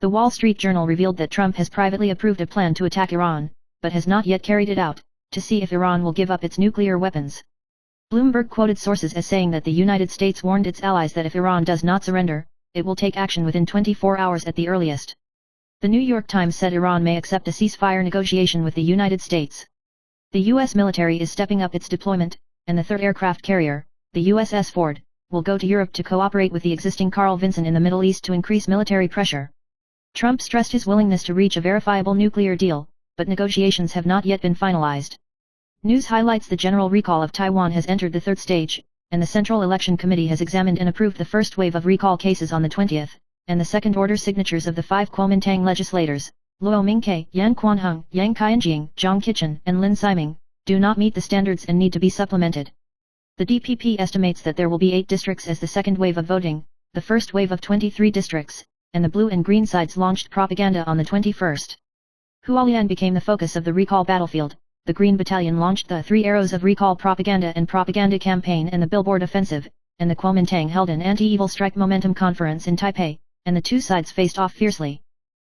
[SPEAKER 1] The Wall Street Journal revealed that Trump has privately approved a plan to attack Iran, but has not yet carried it out, to see if Iran will give up its nuclear weapons. Bloomberg quoted sources as saying that the United States warned its allies that if Iran does not surrender, it will take action within 24 hours at the earliest. The New York Times said Iran may accept a ceasefire negotiation with the United States. The U.S. military is stepping up its deployment, and the third aircraft carrier, the USS Ford, will go to Europe to cooperate with the existing Carl Vinson in the Middle East to increase military pressure. Trump stressed his willingness to reach a verifiable nuclear deal, but negotiations have not yet been finalized. News highlights: the general recall of Taiwan has entered the third stage, and the Central Election Committee has examined and approved the first wave of recall cases on the 20th, and the second-order signatures of the 5 Kuomintang legislators, Luo Mingke, Yan Quanhong, Yang Qianjing, Zhang Qichen, and Lin Siming, do not meet the standards and need to be supplemented. The DPP estimates that there will be 8 districts as the second wave of voting, the first wave of 23 districts, and the blue and green sides launched propaganda on the 21st. Hualien became the focus of the recall battlefield. The Green Battalion launched the 3 Arrows of Recall propaganda and propaganda campaign and the Billboard Offensive, and the Kuomintang held an anti-evil strike momentum conference in Taipei, and the two sides faced off fiercely.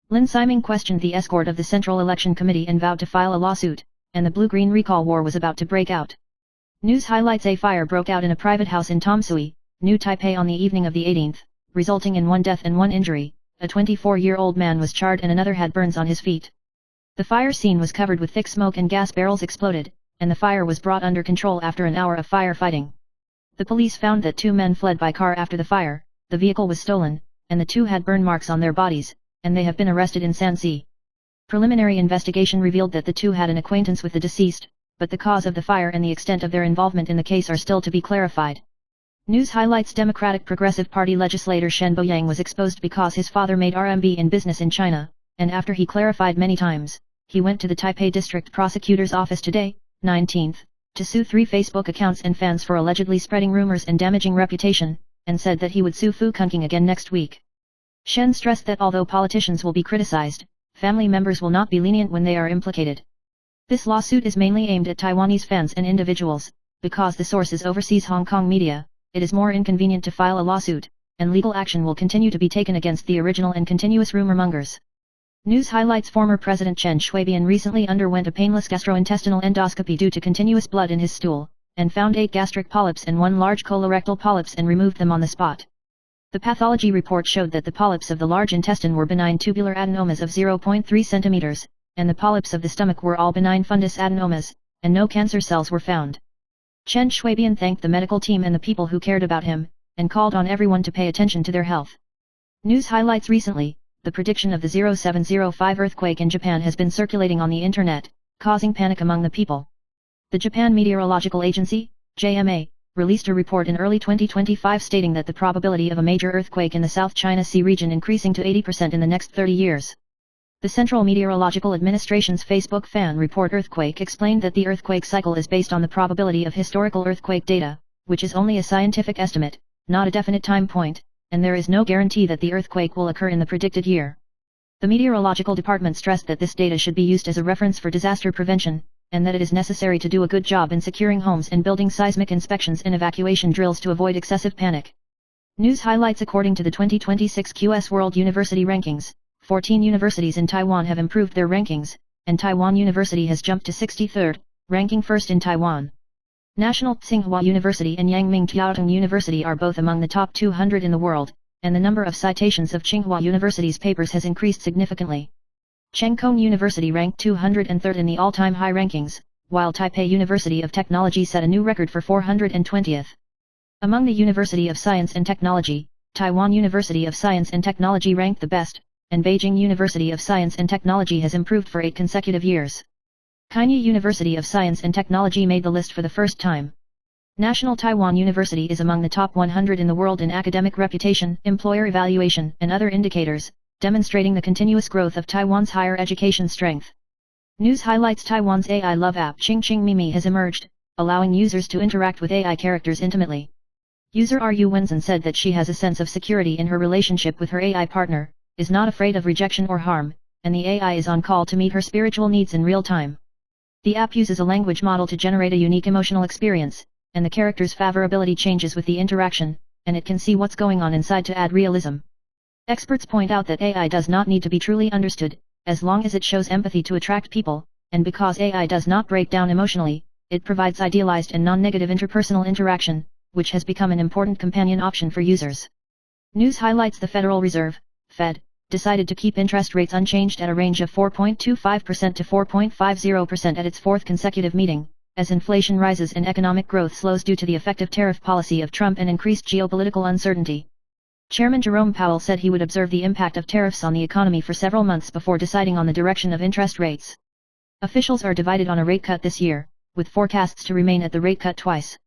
[SPEAKER 1] Lin Siming questioned the escort of the Central Election Committee and vowed to file a lawsuit, and the blue-green recall war was about to break out. News highlights: a fire broke out in a private house in Tamsui, New Taipei on the evening of the 18th, resulting in 1 death and 1 injury. A 24-year-old man was charred and another had burns on his feet. The fire scene was covered with thick smoke and gas barrels exploded, and the fire was brought under control after an hour of firefighting. The police found that 2 men fled by car after the fire, the vehicle was stolen, and the 2 had burn marks on their bodies, and they have been arrested in Shanxi. Preliminary investigation revealed that the 2 had an acquaintance with the deceased, but the cause of the fire and the extent of their involvement in the case are still to be clarified. News highlights: Democratic Progressive Party legislator Shen Boyang was exposed because his father made RMB in business in China, and after he clarified many times, he went to the Taipei District Prosecutor's Office today, 19th, to sue 3 Facebook accounts and fans for allegedly spreading rumors and damaging reputation, and said that he would sue Fu Kunking again next week. Shen stressed that although politicians will be criticized, family members will not be lenient when they are implicated. This lawsuit is mainly aimed at Taiwanese fans and individuals, because the source is overseas Hong Kong media. It is more inconvenient to file a lawsuit, and legal action will continue to be taken against the original and continuous rumormongers. News highlights: former President Chen Shui-bian recently underwent a painless gastrointestinal endoscopy due to continuous blood in his stool, and found 8 gastric polyps and 1 large colorectal polyps and removed them on the spot. The pathology report showed that the polyps of the large intestine were benign tubular adenomas of 0.3 cm, and the polyps of the stomach were all benign fundus adenomas, and no cancer cells were found. Chen Shui-bian thanked the medical team and the people who cared about him, and called on everyone to pay attention to their health. News highlights: recently, the prediction of the 0705 earthquake in Japan has been circulating on the internet, causing panic among the people. The Japan Meteorological Agency, JMA, released a report in early 2025 stating that the probability of a major earthquake in the South China Sea region increasing to 80% in the next 30 years. The Central Meteorological Administration's Facebook fan report Earthquake explained that the earthquake cycle is based on the probability of historical earthquake data, which is only a scientific estimate, not a definite time point, and there is no guarantee that the earthquake will occur in the predicted year. The Meteorological Department stressed that this data should be used as a reference for disaster prevention, and that it is necessary to do a good job in securing homes and building seismic inspections and evacuation drills to avoid excessive panic. News highlights: according to the 2026 QS World University Rankings, 14 universities in Taiwan have improved their rankings, and Taiwan University has jumped to 63rd, ranking first in Taiwan. National Tsinghua University and Yangming Jiaotong University are both among the top 200 in the world, and the number of citations of Tsinghua University's papers has increased significantly. Chengkong University ranked 203rd in the all-time high rankings, while Taipei University of Technology set a new record for 420th. Among the University of Science and Technology, Taiwan University of Science and Technology ranked the best, and Beijing University of Science and Technology has improved for 8 consecutive years. Kainyi University of Science and Technology made the list for the first time. National Taiwan University is among the top 100 in the world in academic reputation, employer evaluation, and other indicators, demonstrating the continuous growth of Taiwan's higher education strength. News highlights: Taiwan's AI love app Ching Ching Mimi has emerged, allowing users to interact with AI characters intimately. User Ru Wenzhen said that she has a sense of security in her relationship with her AI partner, is not afraid of rejection or harm, and the AI is on call to meet her spiritual needs in real time. The app uses a language model to generate a unique emotional experience, and the character's favorability changes with the interaction, and it can see what's going on inside to add realism. Experts point out that AI does not need to be truly understood, as long as it shows empathy to attract people, and because AI does not break down emotionally, it provides idealized and non-negative interpersonal interaction, which has become an important companion option for users. News highlights: the Federal Reserve, Fed, decided to keep interest rates unchanged at a range of 4.25% to 4.50% at its fourth consecutive meeting, as inflation rises and economic growth slows due to the effective tariff policy of Trump and increased geopolitical uncertainty. Chairman Jerome Powell said he would observe the impact of tariffs on the economy for several months before deciding on the direction of interest rates. Officials are divided on a rate cut this year, with forecasts to remain at the rate cut twice.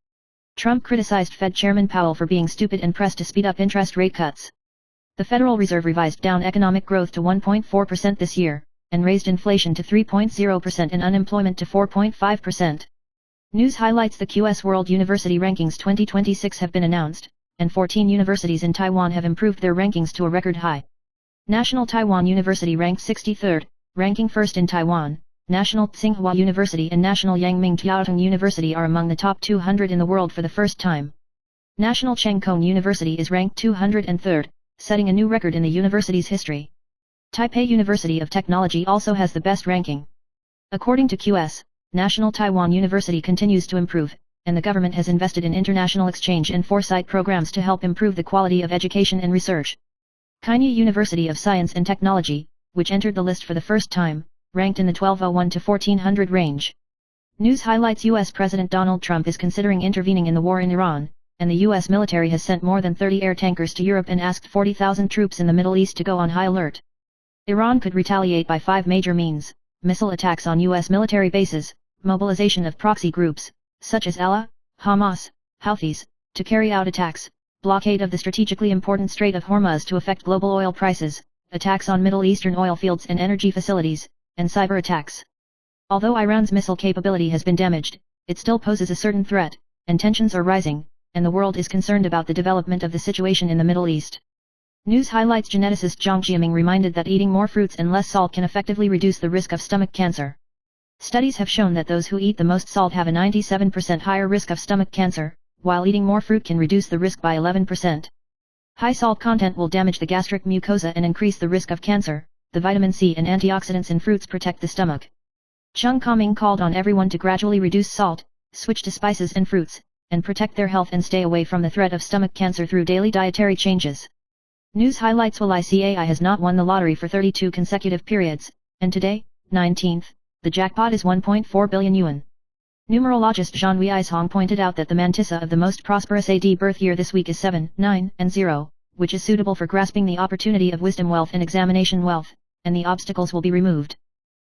[SPEAKER 1] Trump criticized Fed Chairman Powell for being stupid and pressed to speed up interest rate cuts. The Federal Reserve revised down economic growth to 1.4% this year, and raised inflation to 3.0% and unemployment to 4.5%. News highlights: the QS World University Rankings 2026 have been announced, and 14 universities in Taiwan have improved their rankings to a record high. National Taiwan University ranked 63rd, ranking first in Taiwan. National Tsinghua University and National Yangming Jiaotong University are among the top 200 in the world for the first time. National Chengkong University is ranked 203rd, setting a new record in the university's history. Taipei University of Technology also has the best ranking. According to QS, National Taiwan University continues to improve, and the government has invested in international exchange and foresight programs to help improve the quality of education and research. Kainyi University of Science and Technology, which entered the list for the first time, ranked in the 1201 to 1400 range. News highlights: U.S. President Donald Trump is considering intervening in the war in Iran, and the U.S. military has sent more than 30 air tankers to Europe and asked 40,000 troops in the Middle East to go on high alert. Iran could retaliate by 5 major means: missile attacks on U.S. military bases, mobilization of proxy groups, such as Allah, Hamas, Houthis, to carry out attacks, blockade of the strategically important Strait of Hormuz to affect global oil prices, attacks on Middle Eastern oil fields and energy facilities, and cyber attacks. Although Iran's missile capability has been damaged, it still poses a certain threat, and tensions are rising, and the world is concerned about the development of the situation in the Middle East. News highlights: geneticist Zhang Jiaming reminded that eating more fruits and less salt can effectively reduce the risk of stomach cancer. Studies have shown that those who eat the most salt have a 97% higher risk of stomach cancer, while eating more fruit can reduce the risk by 11%. High salt content will damage the gastric mucosa and increase the risk of cancer. The vitamin C and antioxidants in fruits protect the stomach. Zhang Kaming called on everyone to gradually reduce salt, switch to spices and fruits, and protect their health and stay away from the threat of stomach cancer through daily dietary changes. News highlights: YCAI has not won the lottery for 32 consecutive periods, and today, 19th, the jackpot is 1.4 billion yuan. Numerologist Zhan Weishong pointed out that the mantissa of the most prosperous AD birth year this week is 7, 9, and 0, which is suitable for grasping the opportunity of wisdom wealth and examination wealth, and the obstacles will be removed.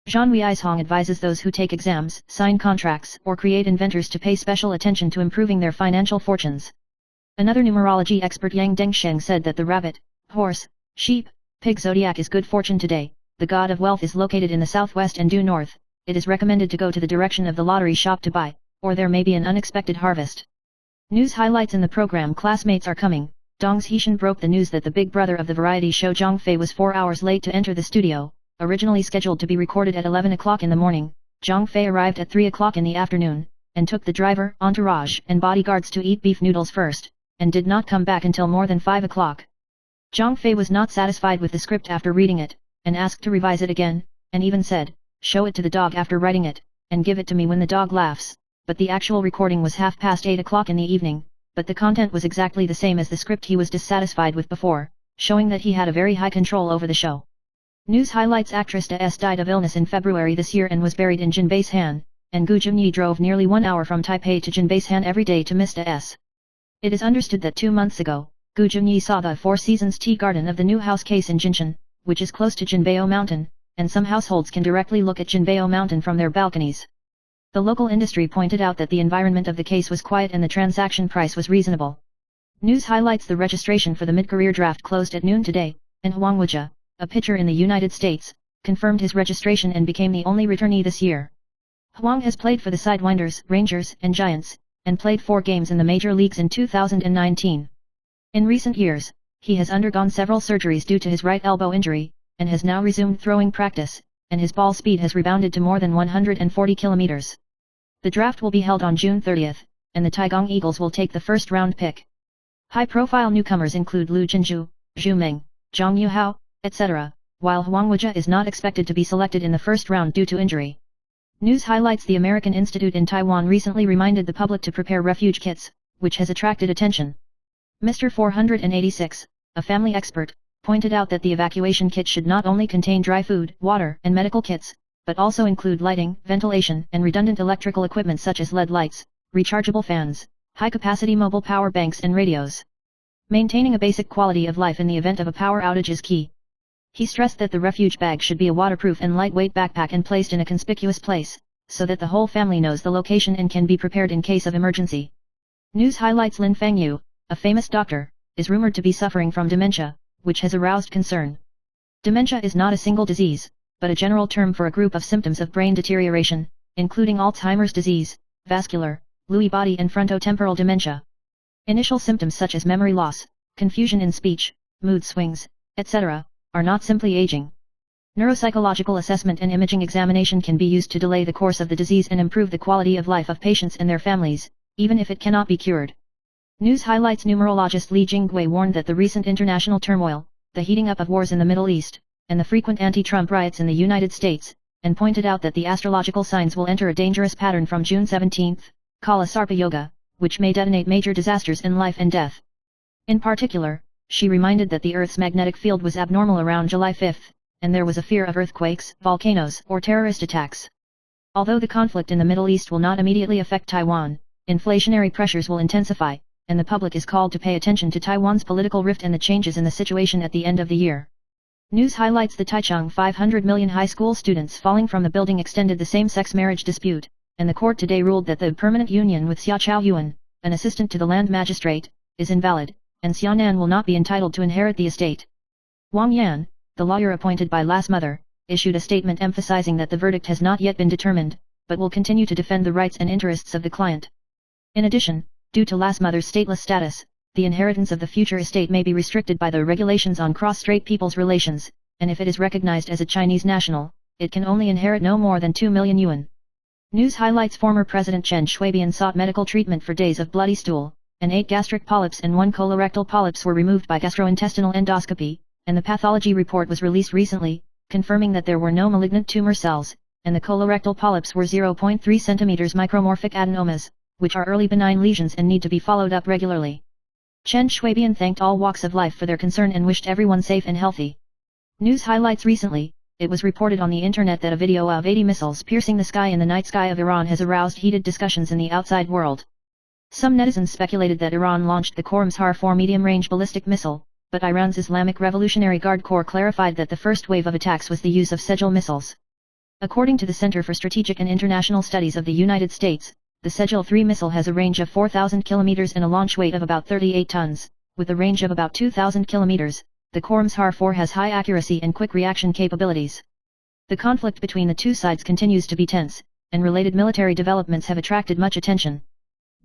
[SPEAKER 1] Zhan Weishong advises those who take exams, sign contracts, or create inventors to pay special attention to improving their financial fortunes. Another numerology expert Yang Dengsheng said that the rabbit, horse, sheep, pig zodiac is good fortune today. The god of wealth is located in the southwest and due north. It is recommended to go to the direction of the lottery shop to buy, or there may be an unexpected harvest. News highlights in the program: classmates are coming. Dong Zhishan broke the news that the big brother of the variety show Zhang Fei was 4 hours late to enter the studio. Originally scheduled to be recorded at 11 o'clock in the morning, Zhang Fei arrived at 3 o'clock in the afternoon, and took the driver, entourage, and bodyguards to eat beef noodles first, and did not come back until more than 5 o'clock. Zhang Fei was not satisfied with the script after reading it, and asked to revise it again, and even said, "Show it to the dog after writing it, and give it to me when the dog laughs," but the actual recording was 8:30 o'clock in the evening, but the content was exactly the same as the script he was dissatisfied with before, showing that he had a very high control over the show. News highlights: actress Da.S died of illness in February this year and was buried in Jinbaishan, and Gu Junyi drove nearly 1 hour from Taipei to Jinbaishan every day to miss Da.S. It is understood that 2 months ago, Gu Junyi saw the Four Seasons tea garden of the new house case in Jinshan, which is close to Jinbao Mountain, and some households can directly look at Jinbao Mountain from their balconies. The local industry pointed out that the environment of the case was quiet and the transaction price was reasonable. News highlights: the registration for the mid-career draft closed at noon today, and Huang Wujia, a pitcher in the United States, confirmed his registration and became the only returnee this year. Huang has played for the Sidewinders, Rangers, and Giants, and played 4 games in the major leagues in 2019. In recent years, he has undergone several surgeries due to his right elbow injury, and has now resumed throwing practice, and his ball speed has rebounded to more than 140 kilometers. The draft will be held on June 30th, and the Taigong Eagles will take the first-round pick. High-profile newcomers include Liu Jinzhu, Zhu Meng, Zhang Yuhao, etc., while Huang Wujia is not expected to be selected in the first round due to injury. News highlights: the American Institute in Taiwan recently reminded the public to prepare refuge kits, which has attracted attention. Mr. 486, a family expert, pointed out that the evacuation kit should not only contain dry food, water, and medical kits, but also include lighting, ventilation, and redundant electrical equipment such as LED lights, rechargeable fans, high-capacity mobile power banks and radios. Maintaining a basic quality of life in the event of a power outage is key. He stressed that the refuge bag should be a waterproof and lightweight backpack and placed in a conspicuous place, so that the whole family knows the location and can be prepared in case of emergency. News highlights: Lin Fangyu, a famous doctor, is rumored to be suffering from dementia, which has aroused concern. Dementia is not a single disease, but a general term for a group of symptoms of brain deterioration, including Alzheimer's disease, vascular, Lewy body and frontotemporal dementia. Initial symptoms such as memory loss, confusion in speech, mood swings, etc., are not simply aging. Neuropsychological assessment and imaging examination can be used to delay the course of the disease and improve the quality of life of patients and their families, even if it cannot be cured. News highlights: numerologist Li Jingui warned that the recent international turmoil, the heating up of wars in the Middle East, and the frequent anti-Trump riots in the United States, and pointed out that the astrological signs will enter a dangerous pattern from June 17, Kala Sarpa Yoga, which may detonate major disasters in life and death. In particular, she reminded that the Earth's magnetic field was abnormal around July 5, and there was a fear of earthquakes, volcanoes, or terrorist attacks. Although the conflict in the Middle East will not immediately affect Taiwan, inflationary pressures will intensify, and the public is called to pay attention to Taiwan's political rift and the changes in the situation at the end of the year. News highlights: the Taichung 500 million high school students falling from the building extended the same-sex marriage dispute, and the court today ruled that the permanent union with Xia Chaoyuan, an assistant to the land magistrate, is invalid, and Xia Nan will not be entitled to inherit the estate. Wang Yan, the lawyer appointed by La's mother, issued a statement emphasizing that the verdict has not yet been determined, but will continue to defend the rights and interests of the client. In addition, due to La's mother's stateless status, the inheritance of the future estate may be restricted by the regulations on cross-strait people's relations, and if it is recognized as a Chinese national, it can only inherit no more than 2 million yuan. News highlights: former President Chen Shui-bian sought medical treatment for days of bloody stool, and 8 gastric polyps and 1 colorectal polyps were removed by gastrointestinal endoscopy, and the pathology report was released recently, confirming that there were no malignant tumor cells, and the colorectal polyps were 0.3 cm micromorphic adenomas, which are early benign lesions and need to be followed up regularly. Chen Shui-bian thanked all walks of life for their concern and wished everyone safe and healthy. News highlights: recently, it was reported on the internet that a video of 80 missiles piercing the sky in the night sky of Iran has aroused heated discussions in the outside world. Some netizens speculated that Iran launched the Khorramshahr 4 medium-range ballistic missile, but Iran's Islamic Revolutionary Guard Corps clarified that the first wave of attacks was the use of Sejal missiles. According to the Center for Strategic and International Studies of the United States, the Sejal 3 missile has a range of 4,000 kilometers and a launch weight of about 38 tons, with a range of about 2,000 kilometers. The Khorramshahr 4 has high accuracy and quick reaction capabilities. The conflict between the two sides continues to be tense, and related military developments have attracted much attention.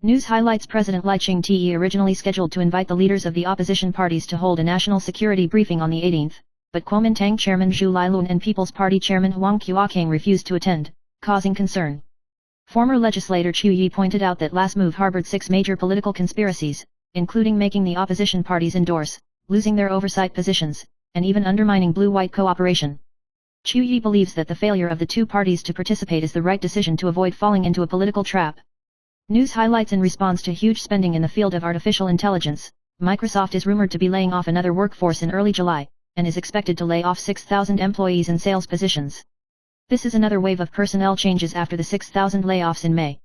[SPEAKER 1] News highlights: President Lai Ching-te originally scheduled to invite the leaders of the opposition parties to hold a national security briefing on the 18th, but Kuomintang Chairman Zhu Lailun and People's Party Chairman Huang Qiuakang refused to attend, causing concern. Former legislator Chu Yi pointed out that last move harbored 6 major political conspiracies, including making the opposition parties endorse, losing their oversight positions, and even undermining blue-white cooperation. Chu Yi believes that the failure of the two parties to participate is the right decision to avoid falling into a political trap. News highlights: in response to huge spending in the field of artificial intelligence, Microsoft is rumored to be laying off another workforce in early July, and is expected to lay off 6,000 employees in sales positions. This is another wave of personnel changes after the 6,000 layoffs in May.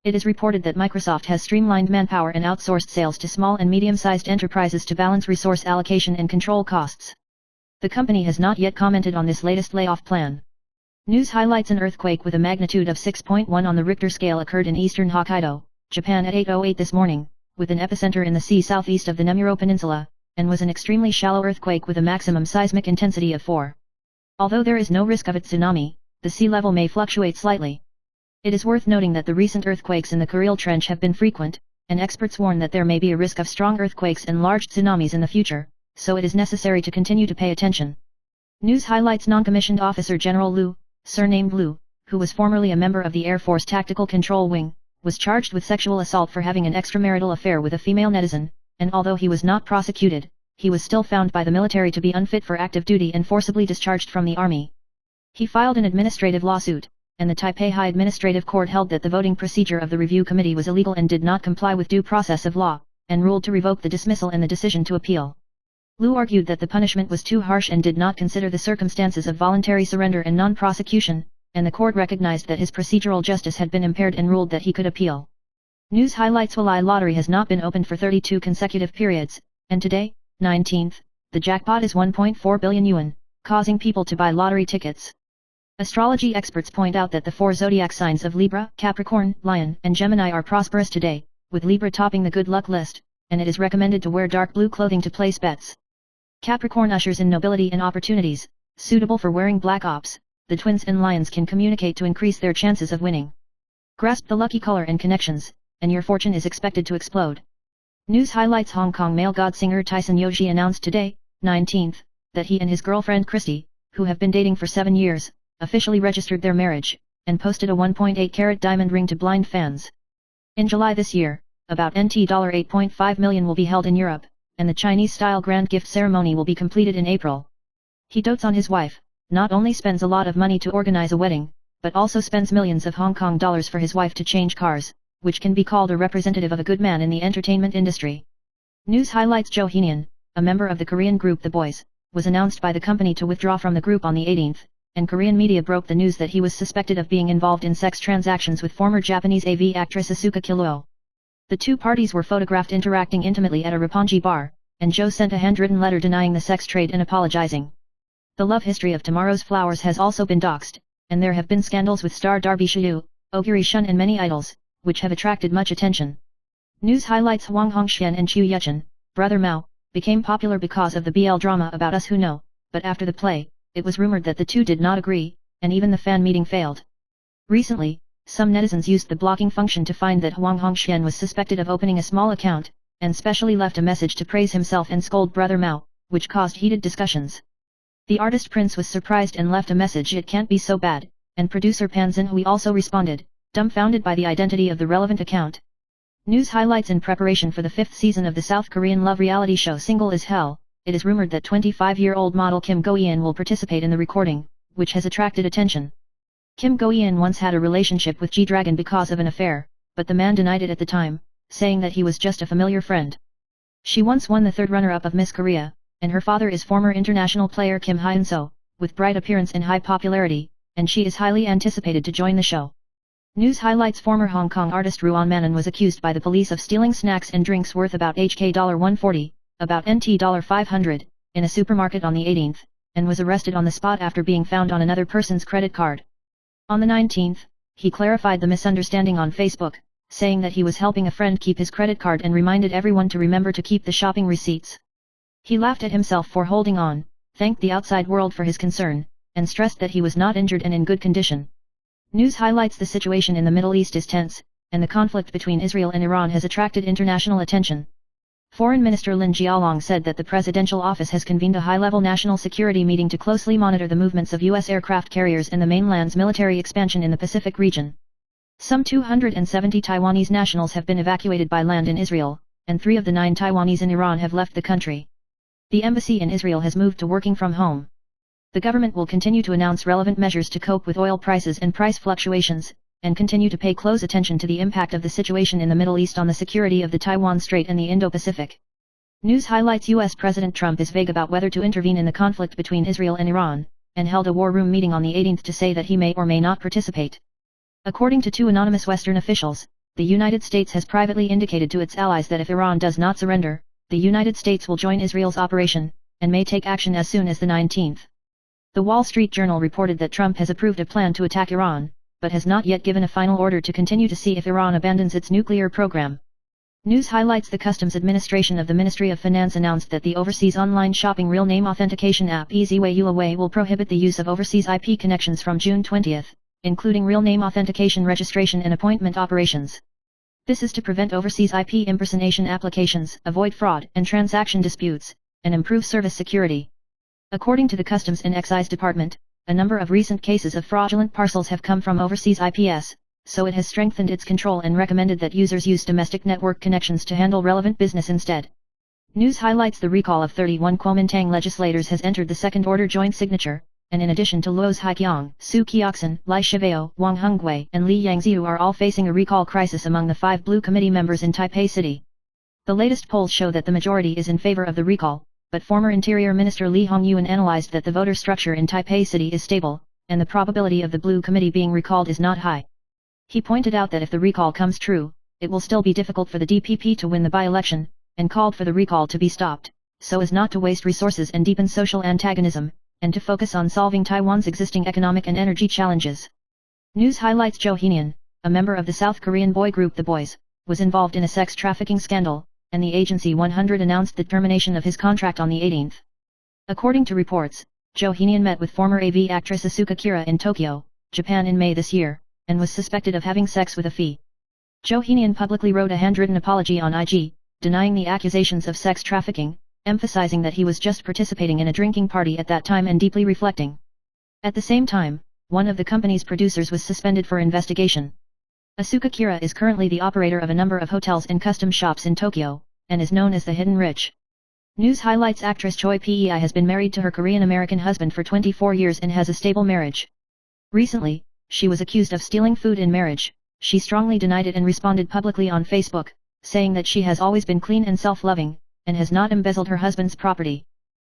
[SPEAKER 1] It is reported that Microsoft has streamlined manpower and outsourced sales to small and medium-sized enterprises to balance resource allocation and control costs. The company has not yet commented on this latest layoff plan. News highlights: an earthquake with a magnitude of 6.1 on the Richter scale occurred in eastern Hokkaido, Japan at 8:08 this morning, with an epicenter in the sea southeast of the Nemuro Peninsula, and was an extremely shallow earthquake with a maximum seismic intensity of 4. Although there is no risk of a tsunami, the sea level may fluctuate slightly. It is worth noting that the recent earthquakes in the Kuril Trench have been frequent, and experts warn that there may be a risk of strong earthquakes and large tsunamis in the future, so it is necessary to continue to pay attention. News highlights: non-commissioned officer General Liu, surnamed Liu, who was formerly a member of the Air Force Tactical Control Wing, was charged with sexual assault for having an extramarital affair with a female netizen, and although he was not prosecuted, he was still found by the military to be unfit for active duty and forcibly discharged from the army. He filed an administrative lawsuit, and the Taipei High Administrative Court held that the voting procedure of the review committee was illegal and did not comply with due process of law, and ruled to revoke the dismissal and the decision to appeal. Liu argued that the punishment was too harsh and did not consider the circumstances of voluntary surrender and non-prosecution, and the court recognized that his procedural justice had been impaired and ruled that he could appeal. News highlights: Walai lottery has not been opened for 32 consecutive periods, and today, 19th, the jackpot is 1.4 billion yuan, causing people to buy lottery tickets. Astrology experts point out that the 4 zodiac signs of Libra, Capricorn, Lion, and Gemini are prosperous today, with Libra topping the good luck list, and it is recommended to wear dark blue clothing to place bets. Capricorn ushers in nobility and opportunities, suitable for wearing black ops. The twins and lions can communicate to increase their chances of winning. Grasp the lucky color and connections, and your fortune is expected to explode. News highlights: Hong Kong male god singer Tyson Yoshi announced today, 19th, that he and his girlfriend Christy, who have been dating for 7 years, officially registered their marriage, and posted a 1.8-carat diamond ring to blind fans. In July this year, about $8.5 million will be held in Europe, and the Chinese-style grand gift ceremony will be completed in April. He dotes on his wife, not only spends a lot of money to organize a wedding, but also spends millions of Hong Kong dollars for his wife to change cars, which can be called a representative of a good man in the entertainment industry. News highlights: Jo Hyun, a member of the Korean group The Boys, was announced by the company to withdraw from the group on the 18th, and Korean media broke the news that he was suspected of being involved in sex transactions with former Japanese AV actress Asuka Kiluo. The two parties were photographed interacting intimately at a Roppongi bar, and Jo sent a handwritten letter denying the sex trade and apologizing. The love history of Tomorrow's Flowers has also been doxed, and there have been scandals with star Darby Shiyu, Oguri Shun and many idols, which have attracted much attention. News highlights: Huang Hongxian and Chu Yuchen, brother Mao, became popular because of the BL drama About Us Who Know, but after the play, it was rumored that the two did not agree, and even the fan meeting failed. Recently, some netizens used the blocking function to find that Huang Hongxian was suspected of opening a small account, and specially left a message to praise himself and scold brother Mao, which caused heated discussions. The artist Prince was surprised and left a message "It can't be so bad," and producer Pan Xinhui also responded, dumbfounded by the identity of the relevant account. News highlights: in preparation for the 5th season of the South Korean love reality show Single as Hell, it is rumored that 25-year-old model Kim Go-eun will participate in the recording, which has attracted attention. Kim Go-eun once had a relationship with G-Dragon because of an affair, but the man denied it at the time, saying that he was just a familiar friend. She once won the 3rd runner-up of Miss Korea, and her father is former international player Kim Hyun-soo, with bright appearance and high popularity, and she is highly anticipated to join the show. News highlights: former Hong Kong artist Ruan Manon was accused by the police of stealing snacks and drinks worth about HK $140, about NT $500, in a supermarket on the 18th, and was arrested on the spot after being found on another person's credit card. On the 19th, he clarified the misunderstanding on Facebook, saying that he was helping a friend keep his credit card and reminded everyone to remember to keep the shopping receipts. He laughed at himself for holding on, thanked the outside world for his concern, and stressed that he was not injured and in good condition. News highlights: the situation in the Middle East is tense, and the conflict between Israel and Iran has attracted international attention. Foreign Minister Lin Jialong said that the presidential office has convened a high-level national security meeting to closely monitor the movements of U.S. aircraft carriers and the mainland's military expansion in the Pacific region. Some 270 Taiwanese nationals have been evacuated by land in Israel, and 3 of the 9 Taiwanese in Iran have left the country. The embassy in Israel has moved to working from home. The government will continue to announce relevant measures to cope with oil prices and price fluctuations, and continue to pay close attention to the impact of the situation in the Middle East on the security of the Taiwan Strait and the Indo-Pacific. News highlights U.S. President Trump is vague about whether to intervene in the conflict between Israel and Iran, and held a war room meeting on the 18th to say that he may or may not participate. According to two anonymous Western officials, the United States has privately indicated to its allies that if Iran does not surrender, the United States will join Israel's operation, and may take action as soon as the 19th. The Wall Street Journal reported that Trump has approved a plan to attack Iran, but has not yet given a final order to continue to see if Iran abandons its nuclear program. News highlights the Customs Administration of the Ministry of Finance announced that the overseas online shopping real name authentication app EasyWay will prohibit the use of overseas IP connections from June 20, including real name authentication registration and appointment operations. This is to prevent overseas IP impersonation applications, avoid fraud and transaction disputes, and improve service security. According to the Customs and Excise Department, a number of recent cases of fraudulent parcels have come from overseas IPs, so it has strengthened its control and recommended that users use domestic network connections to handle relevant business instead. News highlights the recall of 31 Kuomintang legislators has entered the second-order joint signature, and in addition to Luo's Haiqiang, Su Qiaoxin, Lai Shiveo, Wang Hengui and Li Yangziu are all facing a recall crisis among the 5 Blue Committee members in Taipei City. The latest polls show that the majority is in favor of the recall, but former Interior Minister Li Hongyuan analyzed that the voter structure in Taipei City is stable, and the probability of the Blue Committee being recalled is not high. He pointed out that if the recall comes true, it will still be difficult for the DPP to win the by-election, and called for the recall to be stopped, so as not to waste resources and deepen social antagonism, and to focus on solving Taiwan's existing economic and energy challenges. News highlights Jo Heenian, a member of the South Korean boy group The Boys, was involved in a sex trafficking scandal, and the Agency 100 announced the termination of his contract on the 18th. According to reports, Jo Heenian met with former AV actress Asuka Kira in Tokyo, Japan in May this year, and was suspected of having sex with a fee. Jo Heenian publicly wrote a handwritten apology on IG, denying the accusations of sex trafficking, emphasizing that he was just participating in a drinking party at that time and deeply reflecting. At the same time, one of the company's producers was suspended for investigation. Asuka Kira is currently the operator of a number of hotels and custom shops in Tokyo, and is known as the Hidden Rich. News highlights actress Choi Pei has been married to her Korean-American husband for 24 years and has a stable marriage. Recently, she was accused of stealing food in marriage. She strongly denied it and responded publicly on Facebook, saying that she has always been clean and self-loving, and has not embezzled her husband's property.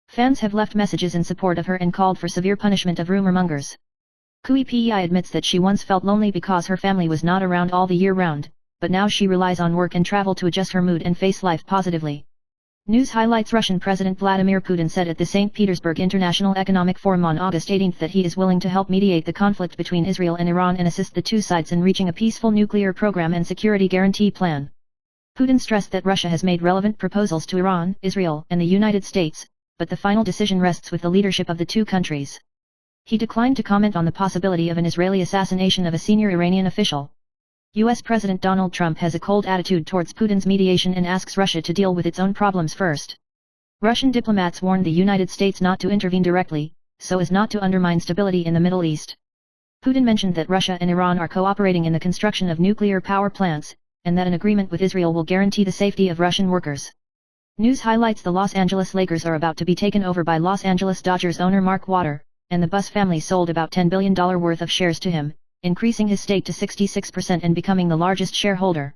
[SPEAKER 1] Fans have left messages in support of her and called for severe punishment of rumormongers. Kui Pei admits that she once felt lonely because her family was not around all the year round, but now she relies on work and travel to adjust her mood and face life positively. News highlights Russian President Vladimir Putin said at the St. Petersburg International Economic Forum on August 18 that he is willing to help mediate the conflict between Israel and Iran and assist the two sides in reaching a peaceful nuclear program and security guarantee plan. Putin stressed that Russia has made relevant proposals to Iran, Israel, and the United States, but the final decision rests with the leadership of the two countries. He declined to comment on the possibility of an Israeli assassination of a senior Iranian official. U.S. President Donald Trump has a cold attitude towards Putin's mediation and asks Russia to deal with its own problems first. Russian diplomats warned the United States not to intervene directly, so as not to undermine stability in the Middle East. Putin mentioned that Russia and Iran are cooperating in the construction of nuclear power plants, and that an agreement with Israel will guarantee the safety of Russian workers. News highlights the Los Angeles Lakers are about to be taken over by Los Angeles Dodgers owner Mark Water, and the Buss family sold about $10 billion worth of shares to him, increasing his stake to 66% and becoming the largest shareholder.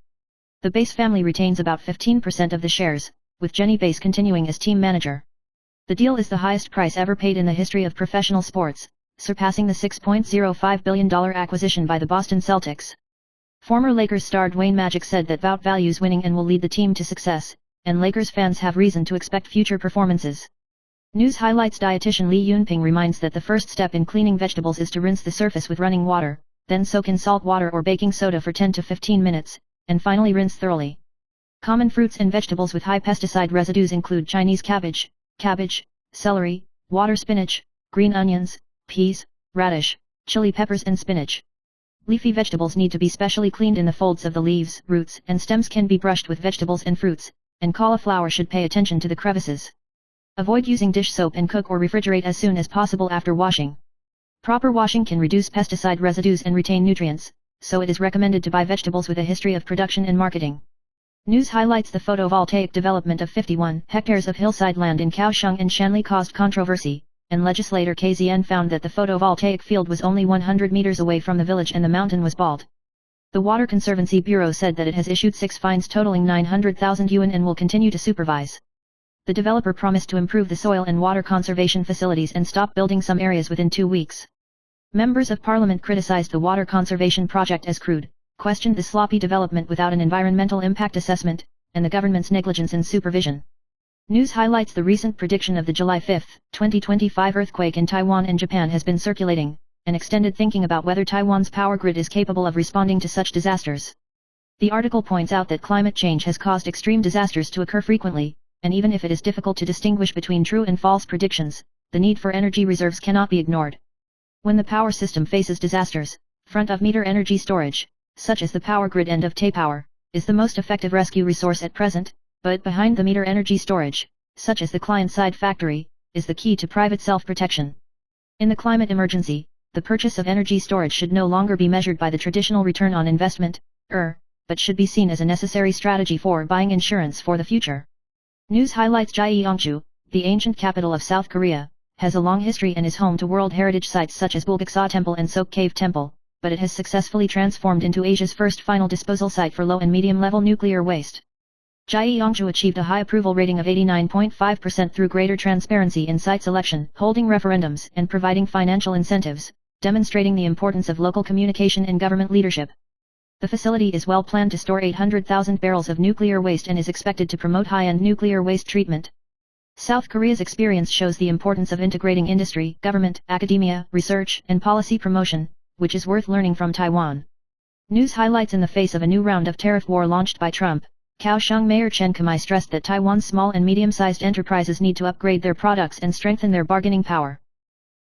[SPEAKER 1] The Bass family retains about 15% of the shares, with Jenny Bass continuing as team manager. The deal is the highest price ever paid in the history of professional sports, surpassing the $6.05 billion acquisition by the Boston Celtics. Former Lakers star Dwayne Magic said that Vout values winning and will lead the team to success, and Lakers fans have reason to expect future performances. News highlights dietitian Lee Yunping reminds that the first step in cleaning vegetables is to rinse the surface with running water, then soak in salt water or baking soda for 10 to 15 minutes, and finally rinse thoroughly. Common fruits and vegetables with high pesticide residues include Chinese cabbage, celery, water spinach, green onions, peas, radish, chili peppers and spinach. Leafy vegetables need to be specially cleaned in the folds of the leaves, roots and stems can be brushed with vegetables and fruits, and cauliflower should pay attention to the crevices. Avoid using dish soap and cook or refrigerate as soon as possible after washing. Proper washing can reduce pesticide residues and retain nutrients, so it is recommended to buy vegetables with a history of production and marketing. News highlights the photovoltaic development of 51 hectares of hillside land in Kaohsiung and Shanli caused controversy, and legislator KZN found that the photovoltaic field was only 100 meters away from the village and the mountain was bald. The Water Conservancy Bureau said that it has issued 6 fines totaling 900,000 yuan and will continue to supervise. The developer promised to improve the soil and water conservation facilities and stop building some areas within 2 weeks. Members of parliament criticized the water conservation project as crude, questioned the sloppy development without an environmental impact assessment, and the government's negligence in supervision. News highlights the recent prediction of the July 5, 2025 earthquake in Taiwan and Japan has been circulating, and extended thinking about whether Taiwan's power grid is capable of responding to such disasters. The article points out that climate change has caused extreme disasters to occur frequently, and even if it is difficult to distinguish between true and false predictions, the need for energy reserves cannot be ignored. When the power system faces disasters, front-of-meter energy storage, such as the power grid end of Taipower, is the most effective rescue resource at present, but behind-the-meter energy storage, such as the client-side factory, is the key to private self-protection. In the climate emergency, the purchase of energy storage should no longer be measured by the traditional return on investment, but should be seen as a necessary strategy for buying insurance for the future. News highlights Gyeongju, the ancient capital of South Korea, has a long history and is home to World Heritage sites such as Bulgaksa Temple and Sok Cave Temple, but it has successfully transformed into Asia's first final disposal site for low and medium-level nuclear waste. Gyeongju achieved a high approval rating of 89.5% through greater transparency in site selection, holding referendums, and providing financial incentives, demonstrating the importance of local communication and government leadership. The facility is well planned to store 800,000 barrels of nuclear waste and is expected to promote high-end nuclear waste treatment. South Korea's experience shows the importance of integrating industry, government, academia, research, and policy promotion, which is worth learning from Taiwan. News highlights in the face of a new round of tariff war launched by Trump, Kaohsiung Mayor Chen Kamai stressed that Taiwan's small and medium-sized enterprises need to upgrade their products and strengthen their bargaining power.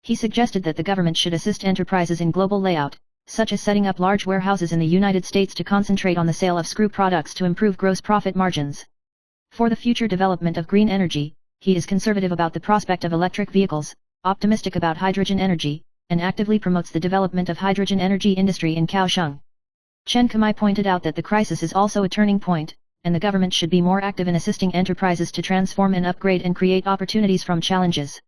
[SPEAKER 1] He suggested that the government should assist enterprises in global layout, such as setting up large warehouses in the United States to concentrate on the sale of screw products to improve gross profit margins. For the future development of green energy, he is conservative about the prospect of electric vehicles, optimistic about hydrogen energy, and actively promotes the development of hydrogen energy industry in Kaohsiung. Chen Kamai pointed out that the crisis is also a turning point, and the government should be more active in assisting enterprises to transform and upgrade and create opportunities from challenges.